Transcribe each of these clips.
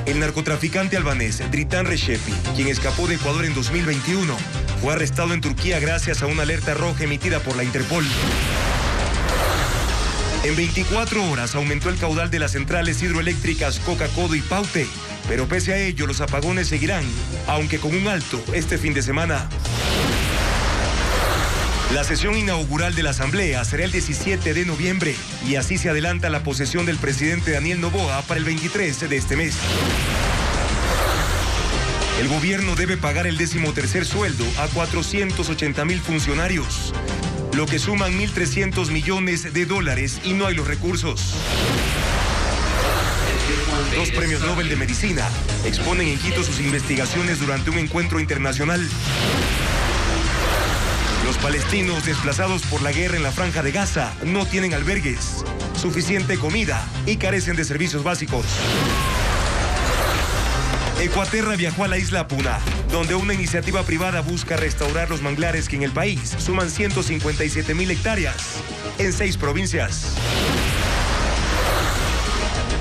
El narcotraficante albanés Dritan Recepi, quien escapó de Ecuador en 2021, fue arrestado en Turquía gracias a una alerta roja emitida por la Interpol. En 24 horas aumentó el caudal de las centrales hidroeléctricas Coca-Codo y Paute, pero pese a ello los apagones seguirán, aunque con un alto este fin de semana. La sesión inaugural de la Asamblea será el 17 de noviembre y así se adelanta la posesión del presidente Daniel Noboa para el 23 de este mes. El gobierno debe pagar el 13º sueldo a 480,000 funcionarios, lo que suman 1.300 millones de dólares y no hay los recursos. 2 premios Nobel de Medicina exponen en Quito sus investigaciones durante un encuentro internacional. Los palestinos desplazados por la guerra en la Franja de Gaza no tienen albergues, suficiente comida y carecen de servicios básicos. Ecuaterra viajó a la isla Puna, donde una iniciativa privada busca restaurar los manglares que en el país suman 157,000 hectáreas en 6 provincias.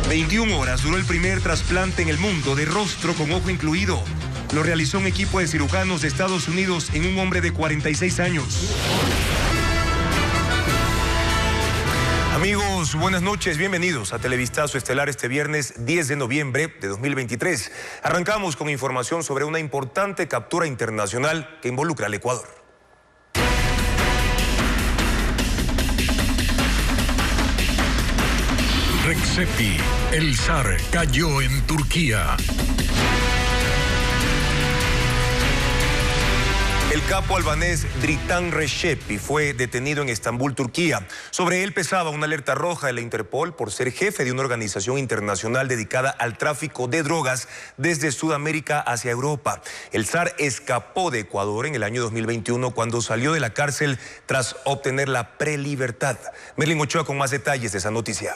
21 horas duró el primer trasplante en el mundo de rostro con ojo incluido. Lo realizó un equipo de cirujanos de Estados Unidos en un hombre de 46 años. Amigos, buenas noches, bienvenidos a Televistazo Estelar este viernes 10 de noviembre de 2023. Arrancamos con información sobre una importante captura internacional que involucra al Ecuador. Recepi, el zar, cayó en Turquía. El capo albanés Dritan Recepi fue detenido en Estambul, Turquía. Sobre él pesaba una alerta roja de la Interpol por ser jefe de una organización internacional dedicada al tráfico de drogas desde Sudamérica hacia Europa. El zar escapó de Ecuador en el año 2021 cuando salió de la cárcel tras obtener la prelibertad. Merlin Ochoa con más detalles de esa noticia.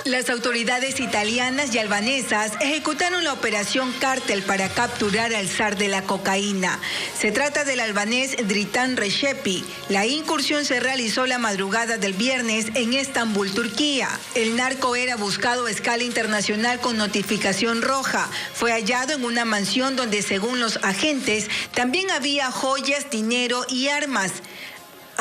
Las autoridades italianas y albanesas ejecutaron la operación Cártel para capturar al zar de la cocaína. Se trata del albanés Dritan Recepi. La incursión se realizó la madrugada del viernes en Estambul, Turquía. El narco era buscado a escala internacional con notificación roja. Fue hallado en una mansión donde, según los agentes, también había joyas, dinero y armas.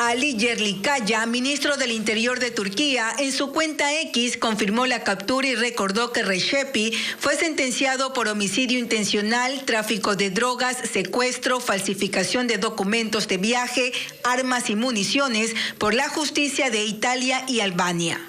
Ali Yerlikaya, ministro del Interior de Turquía, en su cuenta X confirmó la captura y recordó que Recepi fue sentenciado por homicidio intencional, tráfico de drogas, secuestro, falsificación de documentos de viaje, armas y municiones por la justicia de Italia y Albania.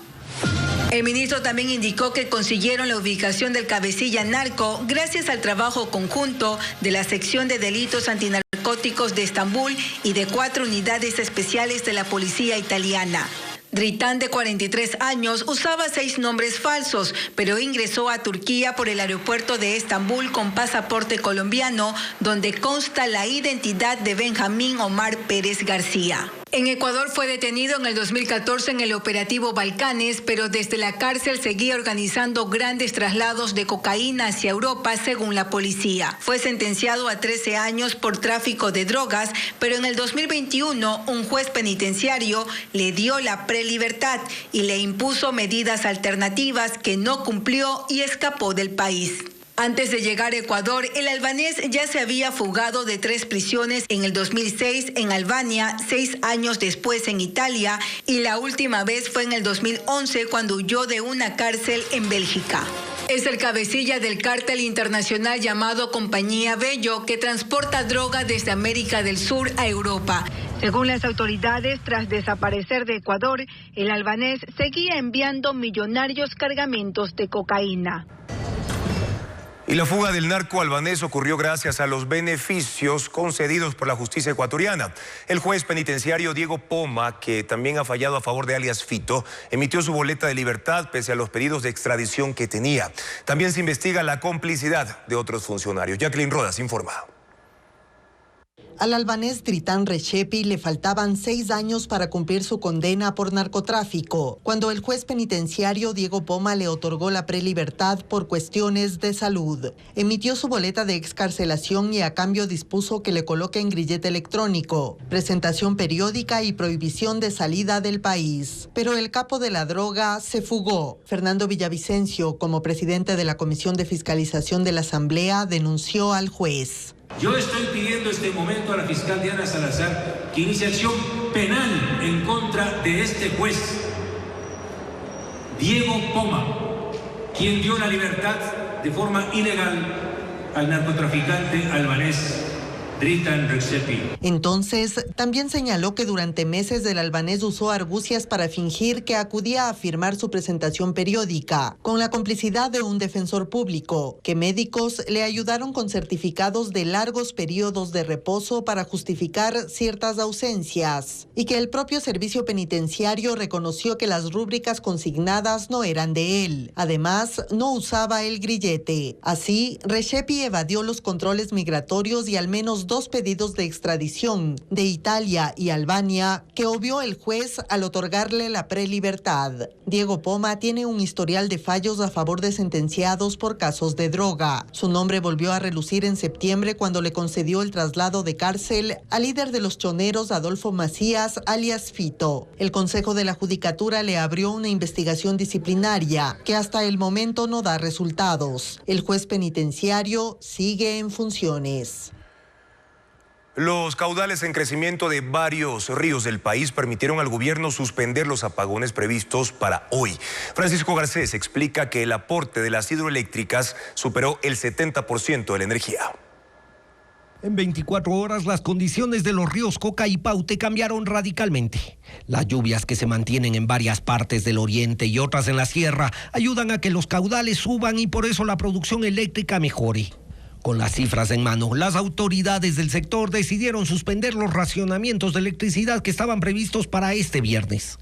El ministro también indicó que consiguieron la ubicación del cabecilla narco gracias al trabajo conjunto de la sección de delitos antinarcóticos de Estambul y de 4 unidades especiales de la policía italiana. Dritan, de 43 años, usaba 6 nombres falsos, pero ingresó a Turquía por el aeropuerto de Estambul con pasaporte colombiano, donde consta la identidad de Benjamín Omar Pérez García. En Ecuador fue detenido en el 2014 en el operativo Balcanes, pero desde la cárcel seguía organizando grandes traslados de cocaína hacia Europa, según la policía. Fue sentenciado a 13 años por tráfico de drogas, pero en el 2021 un juez penitenciario le dio la prelibertad y le impuso medidas alternativas que no cumplió y escapó del país. Antes de llegar a Ecuador, el albanés ya se había fugado de 3 prisiones en el 2006 en Albania, 6 años después en Italia y la última vez fue en el 2011 cuando huyó de una cárcel en Bélgica. Es el cabecilla del cártel internacional llamado Compañía Bello, que transporta droga desde América del Sur a Europa. Según las autoridades, tras desaparecer de Ecuador, el albanés seguía enviando millonarios cargamentos de cocaína. Y la fuga del narco albanés ocurrió gracias a los beneficios concedidos por la justicia ecuatoriana. El juez penitenciario Diego Poma, que también ha fallado a favor de alias Fito, emitió su boleta de libertad pese a los pedidos de extradición que tenía. También se investiga la complicidad de otros funcionarios. Jacqueline Rodas informa. Al albanés Dritan Rexhepi le faltaban 6 años para cumplir su condena por narcotráfico, cuando el juez penitenciario Diego Poma le otorgó la prelibertad por cuestiones de salud. Emitió su boleta de excarcelación y a cambio dispuso que le coloque en grillete electrónico, presentación periódica y prohibición de salida del país. Pero el capo de la droga se fugó. Fernando Villavicencio, como presidente de la Comisión de Fiscalización de la Asamblea, denunció al juez. Yo estoy pidiendo este momento a la fiscal Diana Salazar que inicie acción penal en contra de este juez, Diego Poma, quien dio la libertad de forma ilegal al narcotraficante albanés Dritan Rexhepi. Entonces, también señaló que durante meses el albanés usó argucias para fingir que acudía a firmar su presentación periódica, con la complicidad de un defensor público, que médicos le ayudaron con certificados de largos periodos de reposo para justificar ciertas ausencias, y que el propio servicio penitenciario reconoció que las rúbricas consignadas no eran de él. Además, no usaba el grillete. Así, Rexhepi evadió los controles migratorios y al menos 2 pedidos de extradición de Italia y Albania que obvió el juez al otorgarle la prelibertad. Diego Poma tiene un historial de fallos a favor de sentenciados por casos de droga. Su nombre volvió a relucir en septiembre cuando le concedió el traslado de cárcel al líder de los choneros Adolfo Macías, alias Fito. El Consejo de la Judicatura le abrió una investigación disciplinaria que hasta el momento no da resultados. El juez penitenciario sigue en funciones. Los caudales en crecimiento de varios ríos del país permitieron al gobierno suspender los apagones previstos para hoy. Francisco Garcés explica que el aporte de las hidroeléctricas superó el 70% de la energía. En 24 horas las condiciones de los ríos Coca y Paute cambiaron radicalmente. Las lluvias que se mantienen en varias partes del oriente y otras en la sierra ayudan a que los caudales suban y por eso la producción eléctrica mejore. Con las cifras en mano, las autoridades del sector decidieron suspender los racionamientos de electricidad que estaban previstos para este viernes.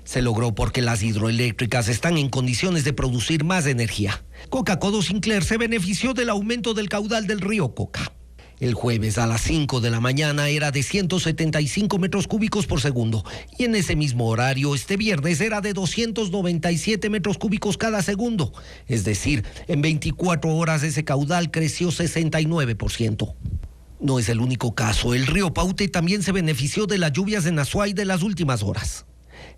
Se logró porque las hidroeléctricas están en condiciones de producir más energía. Coca-Codo Sinclair se benefició del aumento del caudal del río Coca. El jueves a las 5 de la mañana era de 175 metros cúbicos por segundo y en ese mismo horario este viernes era de 297 metros cúbicos cada segundo. Es decir, en 24 horas ese caudal creció 69%. No es el único caso. El río Paute también se benefició de las lluvias en Azuay de las últimas horas.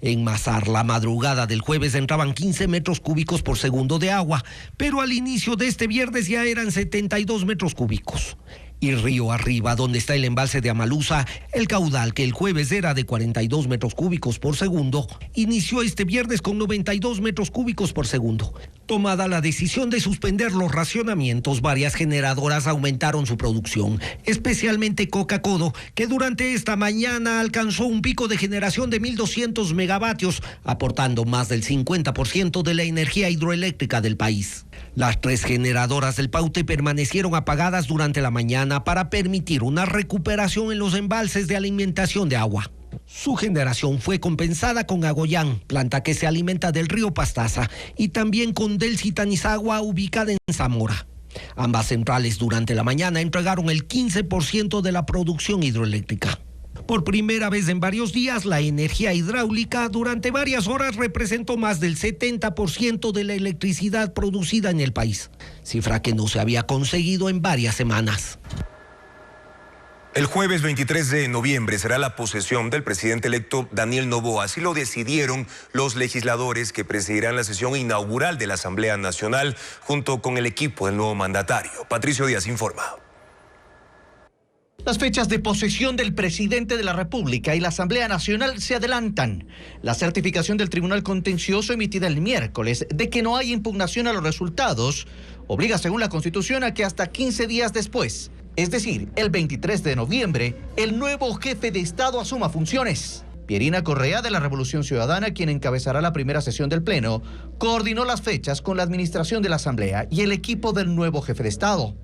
En Mazar, la madrugada del jueves entraban 15 metros cúbicos por segundo de agua, pero al inicio de este viernes ya eran 72 metros cúbicos. Y río arriba, donde está el embalse de Amaluza, el caudal, que el jueves era de 42 metros cúbicos por segundo, inició este viernes con 92 metros cúbicos por segundo. Tomada la decisión de suspender los racionamientos, varias generadoras aumentaron su producción, especialmente Coca-Codo, que durante esta mañana alcanzó un pico de generación de 1.200 megavatios, aportando más del 50% de la energía hidroeléctrica del país. Las 3 generadoras del Paute permanecieron apagadas durante la mañana para permitir una recuperación en los embalses de alimentación de agua. Su generación fue compensada con Agoyán, planta que se alimenta del río Pastaza, y también con Delcitanizagua, ubicada en Zamora. Ambas centrales durante la mañana entregaron el 15% de la producción hidroeléctrica. Por primera vez en varios días, la energía hidráulica durante varias horas representó más del 70% de la electricidad producida en el país, cifra que no se había conseguido en varias semanas. El jueves 23 de noviembre será la posesión del presidente electo Daniel Noboa. Así lo decidieron los legisladores que presidirán la sesión inaugural de la Asamblea Nacional junto con el equipo del nuevo mandatario. Patricio Díaz informa. Las fechas de posesión del presidente de la República y la Asamblea Nacional se adelantan. La certificación del Tribunal Contencioso emitida el miércoles de que no hay impugnación a los resultados obliga, según la Constitución, a que hasta 15 días después, es decir, el 23 de noviembre, el nuevo jefe de Estado asuma funciones. Pierina Correa, de la Revolución Ciudadana, quien encabezará la primera sesión del Pleno, coordinó las fechas con la administración de la Asamblea y el equipo del nuevo jefe de Estado.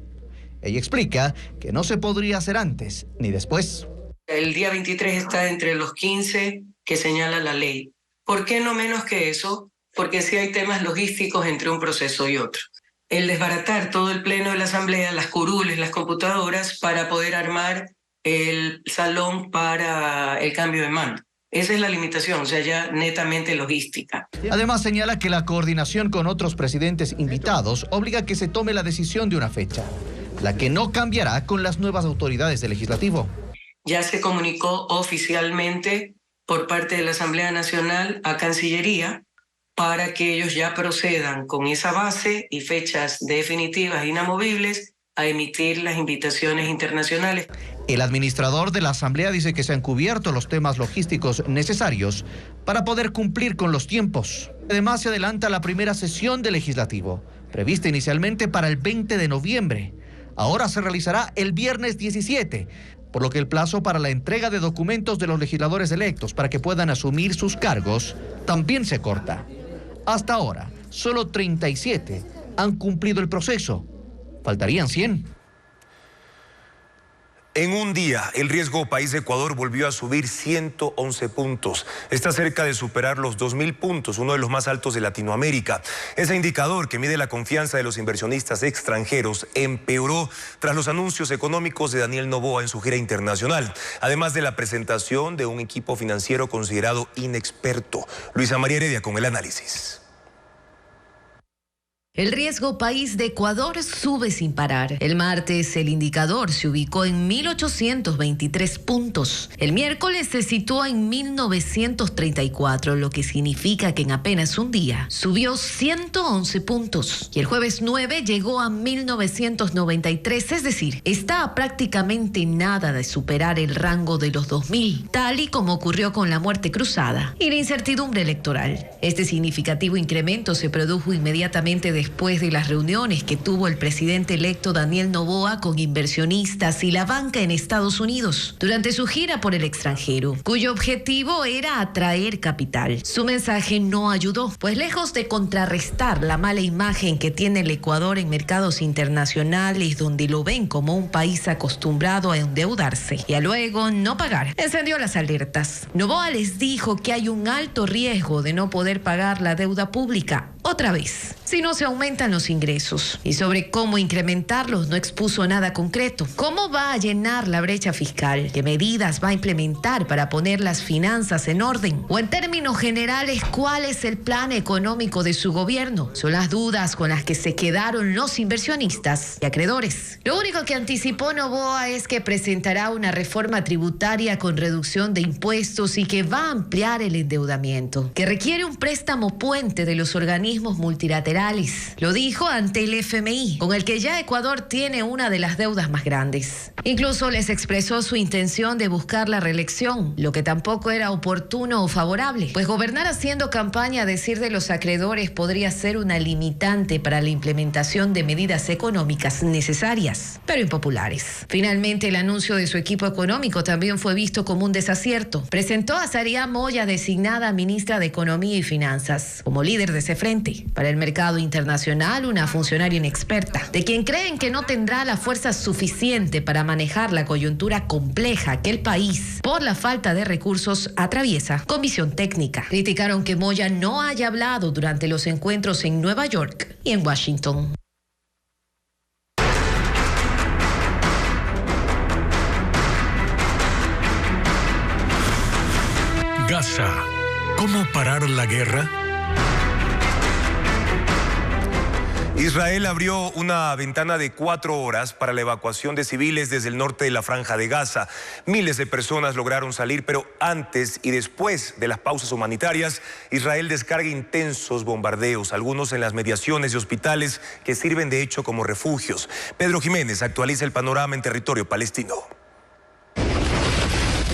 Ella explica que no se podría hacer antes ni después. El día 23 está entre los 15 que señala la ley. ¿Por qué no menos que eso? Porque sí hay temas logísticos entre un proceso y otro. El desbaratar todo el pleno de la Asamblea, las curules, las computadoras, para poder armar el salón para el cambio de mando. Esa es la limitación, o sea, ya netamente logística. Además, señala que la coordinación con otros presidentes invitados obliga a que se tome la decisión de una fecha, la que no cambiará con las nuevas autoridades del Legislativo. Ya se comunicó oficialmente por parte de la Asamblea Nacional a Cancillería para que ellos ya procedan con esa base y fechas definitivas inamovibles a emitir las invitaciones internacionales. El administrador de la Asamblea dice que se han cubierto los temas logísticos necesarios para poder cumplir con los tiempos. Además, se adelanta la primera sesión del Legislativo, prevista inicialmente para el 20 de noviembre. Ahora se realizará el viernes 17, por lo que el plazo para la entrega de documentos de los legisladores electos para que puedan asumir sus cargos también se corta. Hasta ahora, solo 37 han cumplido el proceso. Faltarían 100. En un día, el riesgo país de Ecuador volvió a subir 111 puntos. Está cerca de superar los 2.000 puntos, uno de los más altos de Latinoamérica. Ese indicador que mide la confianza de los inversionistas extranjeros empeoró tras los anuncios económicos de Daniel Noboa en su gira internacional, además de la presentación de un equipo financiero considerado inexperto. Luisa María Heredia con el análisis. El riesgo país de Ecuador sube sin parar. El martes el indicador se ubicó en 1.823 puntos. El miércoles se situó en 1.934, lo que significa que en apenas un día subió 111 puntos. Y el jueves 9 llegó a 1.993, es decir, está a prácticamente nada de superar el rango de los 2.000, tal y como ocurrió con la muerte cruzada y la incertidumbre electoral. Este significativo incremento se produjo inmediatamente después de las reuniones que tuvo el presidente electo Daniel Noboa con inversionistas y la banca en Estados Unidos durante su gira por el extranjero, cuyo objetivo era atraer capital. Su mensaje no ayudó, pues lejos de contrarrestar la mala imagen que tiene el Ecuador en mercados internacionales donde lo ven como un país acostumbrado a endeudarse y a luego no pagar, encendió las alertas. Noboa les dijo que hay un alto riesgo de no poder pagar la deuda pública otra vez si no se aumentan los ingresos, y sobre cómo incrementarlos no expuso nada concreto. ¿Cómo va a llenar la brecha fiscal? ¿Qué medidas va a implementar para poner las finanzas en orden? O en términos generales, ¿cuál es el plan económico de su gobierno? Son las dudas con las que se quedaron los inversionistas y acreedores. Lo único que anticipó Noboa es que presentará una reforma tributaria con reducción de impuestos y que va a ampliar el endeudamiento, que requiere un préstamo puente de los organismos multilaterales. Lo dijo ante el FMI, con el que ya Ecuador tiene una de las deudas más grandes. Incluso les expresó su intención de buscar la reelección, lo que tampoco era oportuno o favorable, pues gobernar haciendo campaña a decir de los acreedores podría ser una limitante para la implementación de medidas económicas necesarias, pero impopulares. Finalmente, el anuncio de su equipo económico también fue visto como un desacierto. Presentó a Saria Moya, designada ministra de Economía y Finanzas, como líder de ese frente. Para el mercado internacional, una funcionaria inexperta, de quien creen que no tendrá la fuerza suficiente para manejar la coyuntura compleja que el país, por la falta de recursos, atraviesa con visión técnica. Criticaron que Moya no haya hablado durante los encuentros en Nueva York y en Washington. Gaza. ¿Cómo parar la guerra? Israel abrió una ventana de 4 horas para la evacuación de civiles desde el norte de la Franja de Gaza. Miles de personas lograron salir, pero antes y después de las pausas humanitarias, Israel descarga intensos bombardeos, algunos en las mediaciones de hospitales que sirven de hecho como refugios. Pedro Jiménez actualiza el panorama en territorio palestino.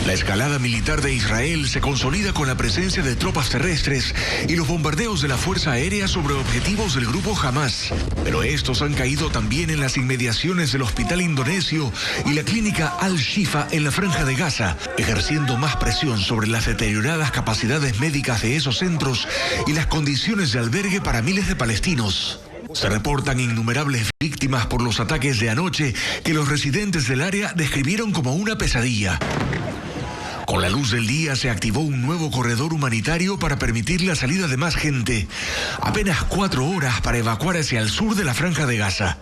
La escalada militar de Israel se consolida con la presencia de tropas terrestres y los bombardeos de la Fuerza Aérea sobre objetivos del grupo Hamas. Pero estos han caído también en las inmediaciones del hospital indonesio y la clínica Al-Shifa en la Franja de Gaza, ejerciendo más presión sobre las deterioradas capacidades médicas de esos centros y las condiciones de albergue para miles de palestinos. Se reportan innumerables víctimas por los ataques de anoche que los residentes del área describieron como una pesadilla. Con la luz del día se activó un nuevo corredor humanitario para permitir la salida de más gente. Apenas 4 horas para evacuar hacia el sur de la Franja de Gaza.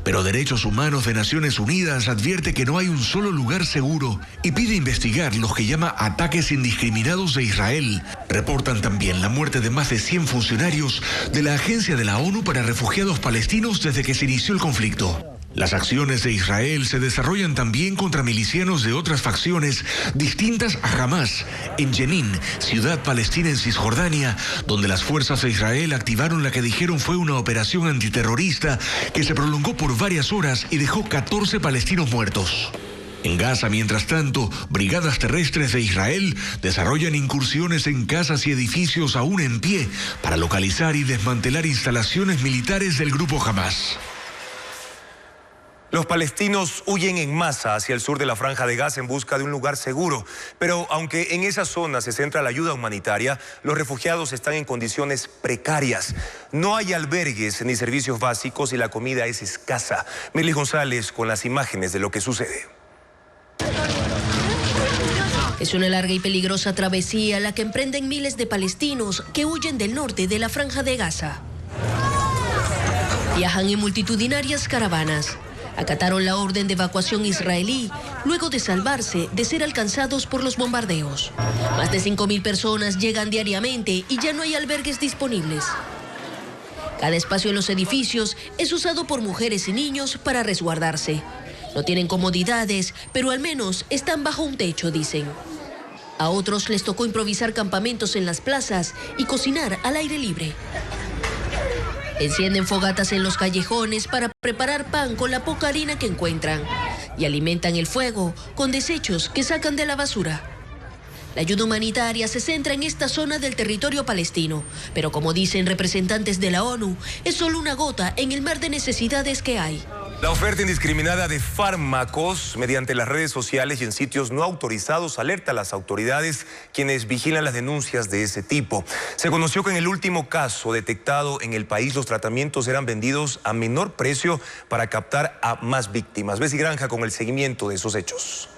pero Derechos Humanos de Naciones Unidas advierte que no hay un solo lugar seguro y pide investigar los que llama ataques indiscriminados de Israel. Reportan también la muerte de más de 100 funcionarios de la Agencia de la ONU para Refugiados Palestinos desde que se inició el conflicto. Las acciones de Israel se desarrollan también contra milicianos de otras facciones distintas a Hamas, en Jenin, ciudad palestina en Cisjordania, donde las fuerzas de Israel activaron la que dijeron fue una operación antiterrorista que se prolongó por varias horas y dejó 14 palestinos muertos. En Gaza, mientras tanto, brigadas terrestres de Israel desarrollan incursiones en casas y edificios aún en pie para localizar y desmantelar instalaciones militares del grupo Hamas. Los palestinos huyen en masa hacia el sur de la Franja de Gaza en busca de un lugar seguro, pero aunque en esa zona se centra la ayuda humanitaria, los refugiados están en condiciones precarias. No hay albergues ni servicios básicos y la comida es escasa. Mirly González con las imágenes de lo que sucede. Es una larga y peligrosa travesía la que emprenden miles de palestinos que huyen del norte de la Franja de Gaza. Viajan en multitudinarias caravanas. Acataron la orden de evacuación israelí luego de salvarse de ser alcanzados por los bombardeos. Más de 5.000 personas llegan diariamente y ya no hay albergues disponibles. Cada espacio en los edificios es usado por mujeres y niños para resguardarse. No tienen comodidades, pero al menos están bajo un techo, dicen. A otros les tocó improvisar campamentos en las plazas y cocinar al aire libre. Encienden fogatas en los callejones para preparar pan con la poca harina que encuentran y alimentan el fuego con desechos que sacan de la basura. La ayuda humanitaria se centra en esta zona del territorio palestino, pero como dicen representantes de la ONU, es solo una gota en el mar de necesidades que hay. La oferta indiscriminada de fármacos mediante las redes sociales y en sitios no autorizados alerta a las autoridades quienes vigilan las denuncias de ese tipo. Se conoció que en el último caso detectado en el país los tratamientos eran vendidos a menor precio para captar a más víctimas. Bessie Granja con el seguimiento de esos hechos.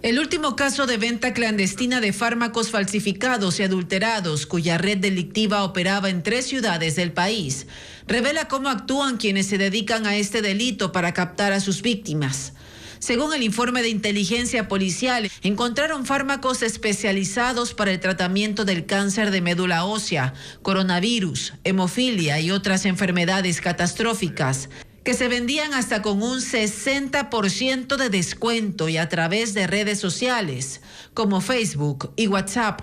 El último caso de venta clandestina de fármacos falsificados y adulterados, cuya red delictiva operaba en 3 ciudades del país, revela cómo actúan quienes se dedican a este delito para captar a sus víctimas. Según el informe de inteligencia policial, encontraron fármacos especializados para el tratamiento del cáncer de médula ósea, coronavirus, hemofilia y otras enfermedades catastróficas, que se vendían hasta con un 60% de descuento y a través de redes sociales, como Facebook y WhatsApp.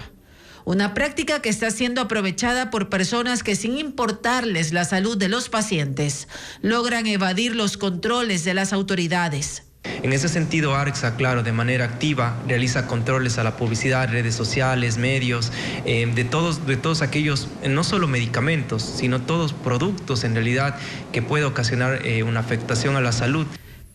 Una práctica que está siendo aprovechada por personas que, sin importarles la salud de los pacientes, logran evadir los controles de las autoridades. En ese sentido, ARCSA, claro, de manera activa, realiza controles a la publicidad, redes sociales, medios, de todos aquellos, no solo medicamentos, sino todos productos en realidad que puede ocasionar una afectación a la salud.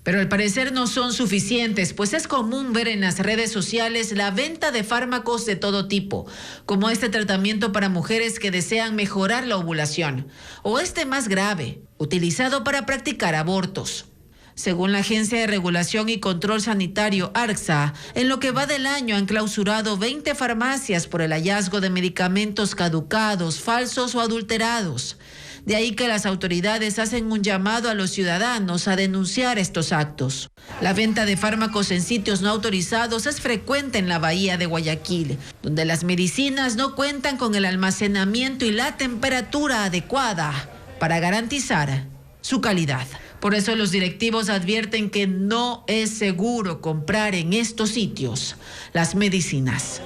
Pero al parecer no son suficientes, pues es común ver en las redes sociales la venta de fármacos de todo tipo, como este tratamiento para mujeres que desean mejorar la ovulación, o este más grave, utilizado para practicar abortos. Según la Agencia de Regulación y Control Sanitario, ARCSA, en lo que va del año han clausurado 20 farmacias por el hallazgo de medicamentos caducados, falsos o adulterados. De ahí que las autoridades hacen un llamado a los ciudadanos a denunciar estos actos. La venta de fármacos en sitios no autorizados es frecuente en la bahía de Guayaquil, donde las medicinas no cuentan con el almacenamiento y la temperatura adecuada para garantizar su calidad. Por eso los directivos advierten que no es seguro comprar en estos sitios las medicinas.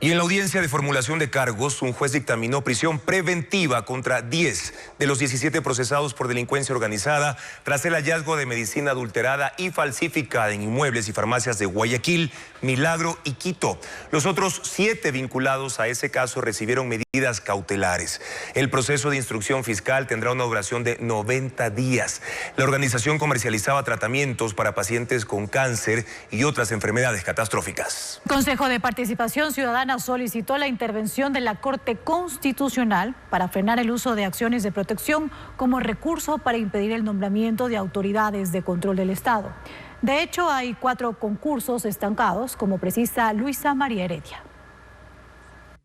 Y en la audiencia de formulación de cargos, un juez dictaminó prisión preventiva contra 10 de los 17 procesados por delincuencia organizada tras el hallazgo de medicina adulterada y falsificada en inmuebles y farmacias de Guayaquil, Milagro y Quito. Los otros 7 vinculados a ese caso recibieron medidas cautelares. El proceso de instrucción fiscal tendrá una duración de 90 días. La organización comercializaba tratamientos para pacientes con cáncer y otras enfermedades catastróficas. Consejo de Participación Ciudadana solicitó la intervención de la Corte Constitucional para frenar el uso de acciones de protección como recurso para impedir el nombramiento de autoridades de control del Estado. De hecho, hay 4 concursos estancados, como precisa Luisa María Heredia.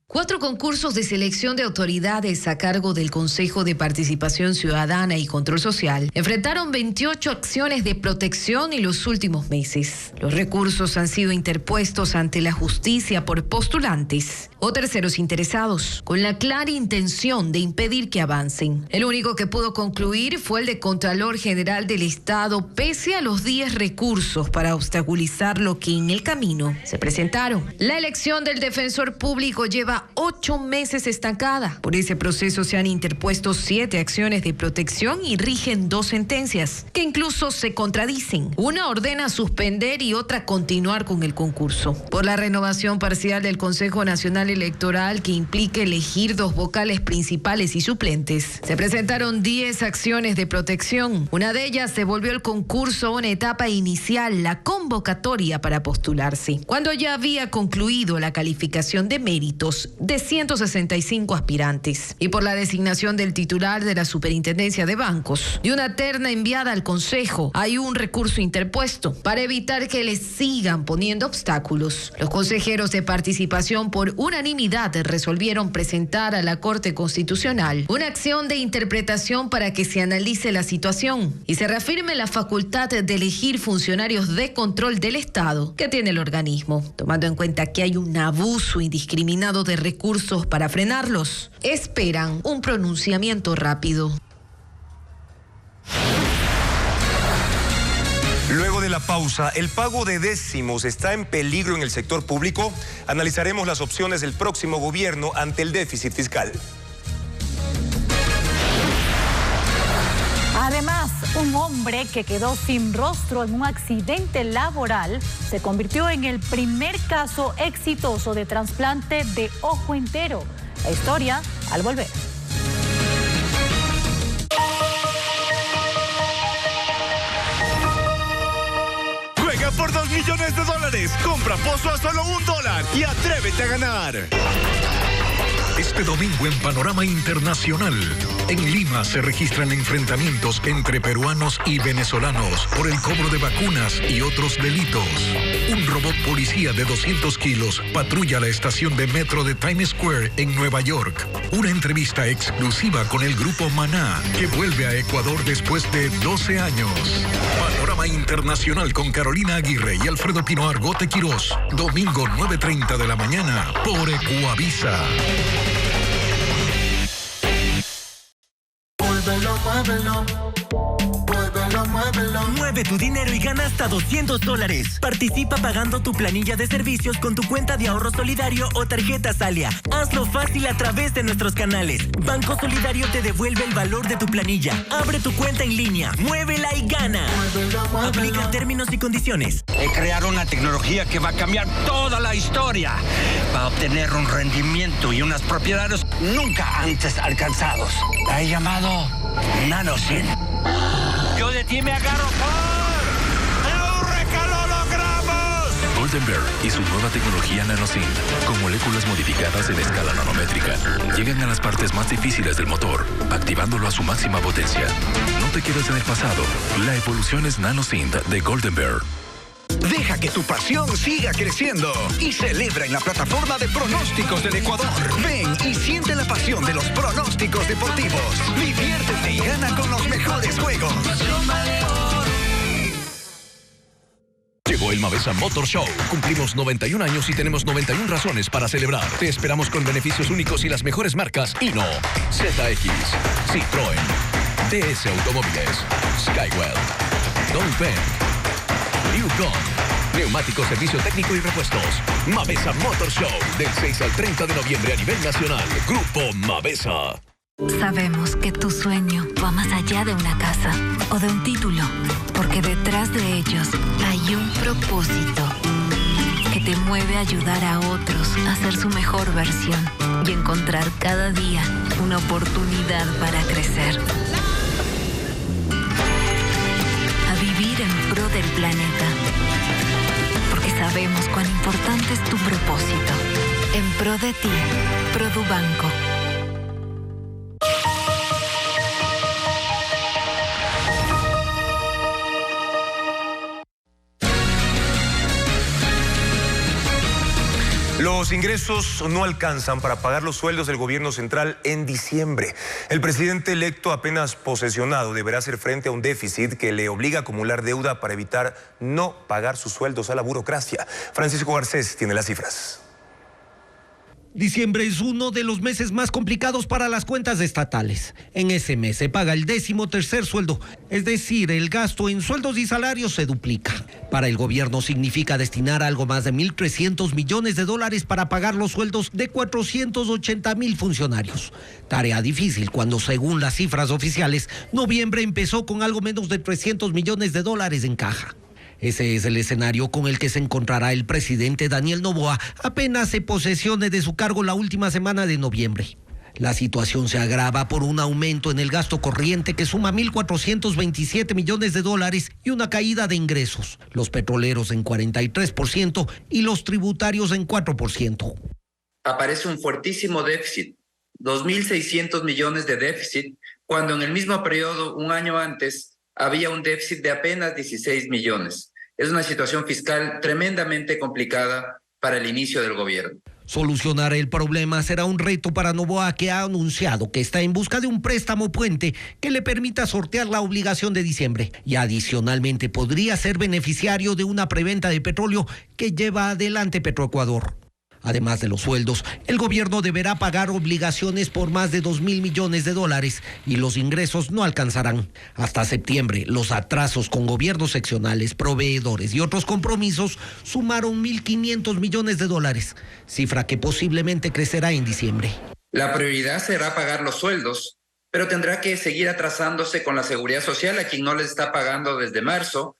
4 concursos de selección de autoridades a cargo del Consejo de Participación Ciudadana y Control Social enfrentaron 28 acciones de protección en los últimos meses. Los recursos han sido interpuestos ante la justicia por postulantes o terceros interesados, con la clara intención de impedir que avancen. El único que pudo concluir fue el de Contralor General del Estado, pese a los 10 recursos para obstaculizar lo que en el camino se presentaron. La elección del defensor público lleva 8 meses estancada. Por ese proceso se han interpuesto 7 acciones de protección y rigen 2 sentencias, que incluso se contradicen. Una ordena suspender y otra continuar con el concurso. Por la renovación parcial del Consejo Nacional Electoral, que implica elegir 2 vocales principales y suplentes, se presentaron 10 acciones de protección. Una de ellas se volvió el concurso a una etapa inicial, la convocatoria para postularse, cuando ya había concluido la calificación de méritos de 165 aspirantes, y por la designación del titular de la Superintendencia de Bancos y una terna enviada al Consejo. Hay un recurso interpuesto para evitar que les sigan poniendo obstáculos. Los consejeros de participación por unanimidad resolvieron presentar a la Corte Constitucional una acción de interpretación para que se analice la situación y se reafirme la facultad de elegir funcionarios de control del Estado que tiene el organismo, tomando en cuenta que hay un abuso indiscriminado de recursos para frenarlos. Esperan un pronunciamiento rápido. Luego de la pausa, ¿el pago de décimos está en peligro en el sector público? Analizaremos las opciones del próximo gobierno ante el déficit fiscal. Además, un hombre que quedó sin rostro en un accidente laboral se convirtió en el primer caso exitoso de trasplante de ojo entero. La historia al volver. Juega por $2 millones. Compra pozo a solo $1 y atrévete a ganar. Este domingo en Panorama Internacional, en Lima se registran enfrentamientos entre peruanos y venezolanos por el cobro de vacunas y otros delitos. Un robot policía de 200 kilos patrulla la estación de metro de Times Square en Nueva York. Una entrevista exclusiva con el grupo Maná, que vuelve a Ecuador después de 12 años. Panorama Internacional con Carolina Aguirre y Alfredo Pino Argote Quirós. Domingo 9:30 de la mañana por Ecuavisa. Mueve tu dinero y gana hasta $200. Participa pagando tu planilla de servicios con tu cuenta de ahorro solidario o tarjeta Salia. Hazlo fácil a través de nuestros canales. Banco Solidario te devuelve el valor de tu planilla. Abre tu cuenta en línea, muévela y gana. Aplica términos y condiciones. He creado una tecnología que va a cambiar toda la historia. Va a obtener un rendimiento y unas propiedades nunca antes alcanzados. La he llamado NanoSyn. Yo de ti me agarro por ¡Eureka, lo logramos! Golden Bear y su nueva tecnología NanoSyn, con moléculas modificadas en escala nanométrica, llegan a las partes más difíciles del motor, activándolo a su máxima potencia. No te quedes en el pasado. La evolución es NanoSyn de Golden Bear. Deja que tu pasión siga creciendo y celebra en la plataforma de pronósticos del Ecuador. Ven y siente la pasión de los pronósticos deportivos. Diviértete y gana con los mejores juegos. Llegó el Mavesa Motor Show. Cumplimos 91 años y tenemos 91 razones para celebrar. Te esperamos con beneficios únicos y las mejores marcas Hino, ZX, Citroën, TS Automóviles, Skywell, Dongfeng, Newcom, neumáticos, servicio técnico y repuestos. Mavesa Motor Show, del 6 al 30 de noviembre a nivel nacional. Grupo Mavesa. Sabemos que tu sueño va más allá de una casa o de un título, porque detrás de ellos hay un propósito que te mueve a ayudar a otros a ser su mejor versión y encontrar cada día una oportunidad para crecer. A vivir en pro del planeta, porque sabemos cuán importante es tu propósito. En pro de ti, Produbanco. Los ingresos no alcanzan para pagar los sueldos del gobierno central en diciembre. El presidente electo apenas posesionado deberá hacer frente a un déficit que le obliga a acumular deuda para evitar no pagar sus sueldos a la burocracia. Francisco Garcés tiene las cifras. Diciembre es uno de los meses más complicados para las cuentas estatales. En ese mes se paga el 13º sueldo, es decir, el gasto en sueldos y salarios se duplica. Para el gobierno significa destinar algo más de 1.300 millones de dólares para pagar los sueldos de 480.000 funcionarios. Tarea difícil cuando, según las cifras oficiales, noviembre empezó con algo menos de 300 millones de dólares en caja. Ese es el escenario con el que se encontrará el presidente Daniel Noboa apenas se posesione de su cargo la última semana de noviembre. La situación se agrava por un aumento en el gasto corriente que suma 1.427 millones de dólares y una caída de ingresos, los petroleros en 43% y los tributarios en 4%. Aparece un fuertísimo déficit, 2.600 millones de déficit, cuando en el mismo periodo, un año antes, había un déficit de apenas 16 millones. Es una situación fiscal tremendamente complicada para el inicio del gobierno. Solucionar el problema será un reto para Noboa, que ha anunciado que está en busca de un préstamo puente que le permita sortear la obligación de diciembre y adicionalmente podría ser beneficiario de una preventa de petróleo que lleva adelante Petroecuador. Además de los sueldos, el gobierno deberá pagar obligaciones por más de 2.000 millones de dólares y los ingresos no alcanzarán. Hasta septiembre, los atrasos con gobiernos seccionales, proveedores y otros compromisos sumaron 1.500 millones de dólares, cifra que posiblemente crecerá en diciembre. La prioridad será pagar los sueldos, pero tendrá que seguir atrasándose con la seguridad social, a quien no les está pagando desde marzo,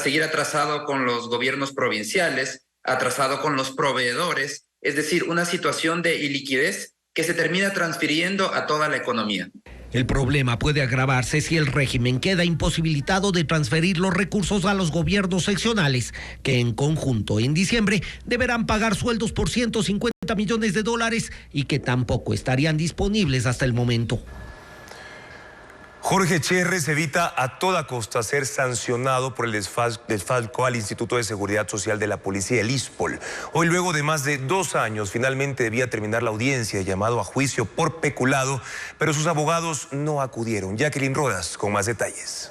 seguir atrasado con los gobiernos provinciales, atrasado con los proveedores, es decir, una situación de iliquidez que se termina transfiriendo a toda la economía. El problema puede agravarse si el régimen queda imposibilitado de transferir los recursos a los gobiernos seccionales, que en conjunto en diciembre deberán pagar sueldos por 150 millones de dólares y que tampoco estarían disponibles hasta el momento. Jorge Cherres evita a toda costa ser sancionado por el desfalco al Instituto de Seguridad Social de la Policía, el ISPOL. Hoy, luego de más de 2 años, finalmente debía terminar la audiencia, llamado a juicio por peculado, pero sus abogados no acudieron. Jacqueline Rodas con más detalles.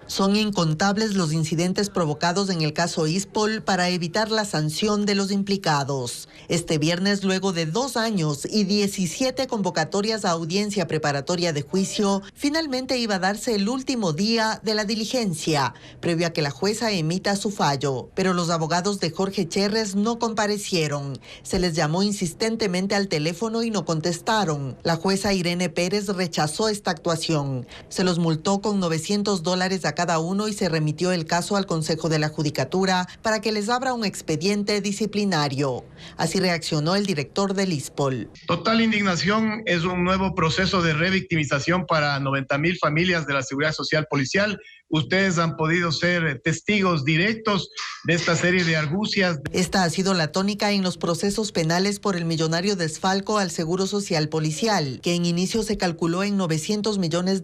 Son incontables los incidentes provocados en el caso ISPOL para evitar la sanción de los implicados. Este viernes, luego de 2 años y 17 convocatorias a audiencia preparatoria de juicio, finalmente iba a darse el último día de la diligencia, previo a que la jueza emita su fallo. Pero los abogados de Jorge Cherres no comparecieron. Se les llamó insistentemente al teléfono y no contestaron. La jueza Irene Pérez rechazó esta actuación. Se los multó con $900 a cada uno y se remitió el caso al Consejo de la Judicatura para que les abra un expediente disciplinario. Así reaccionó el director del ISPOL. Total indignación, es un nuevo proceso de revictimización para 90,000 familias de la Seguridad Social Policial. Ustedes han podido ser testigos directos de esta serie de argucias. Esta ha sido la tónica en los procesos penales por el millonario desfalco al Seguro Social Policial, que en inicio se calculó en $900 millones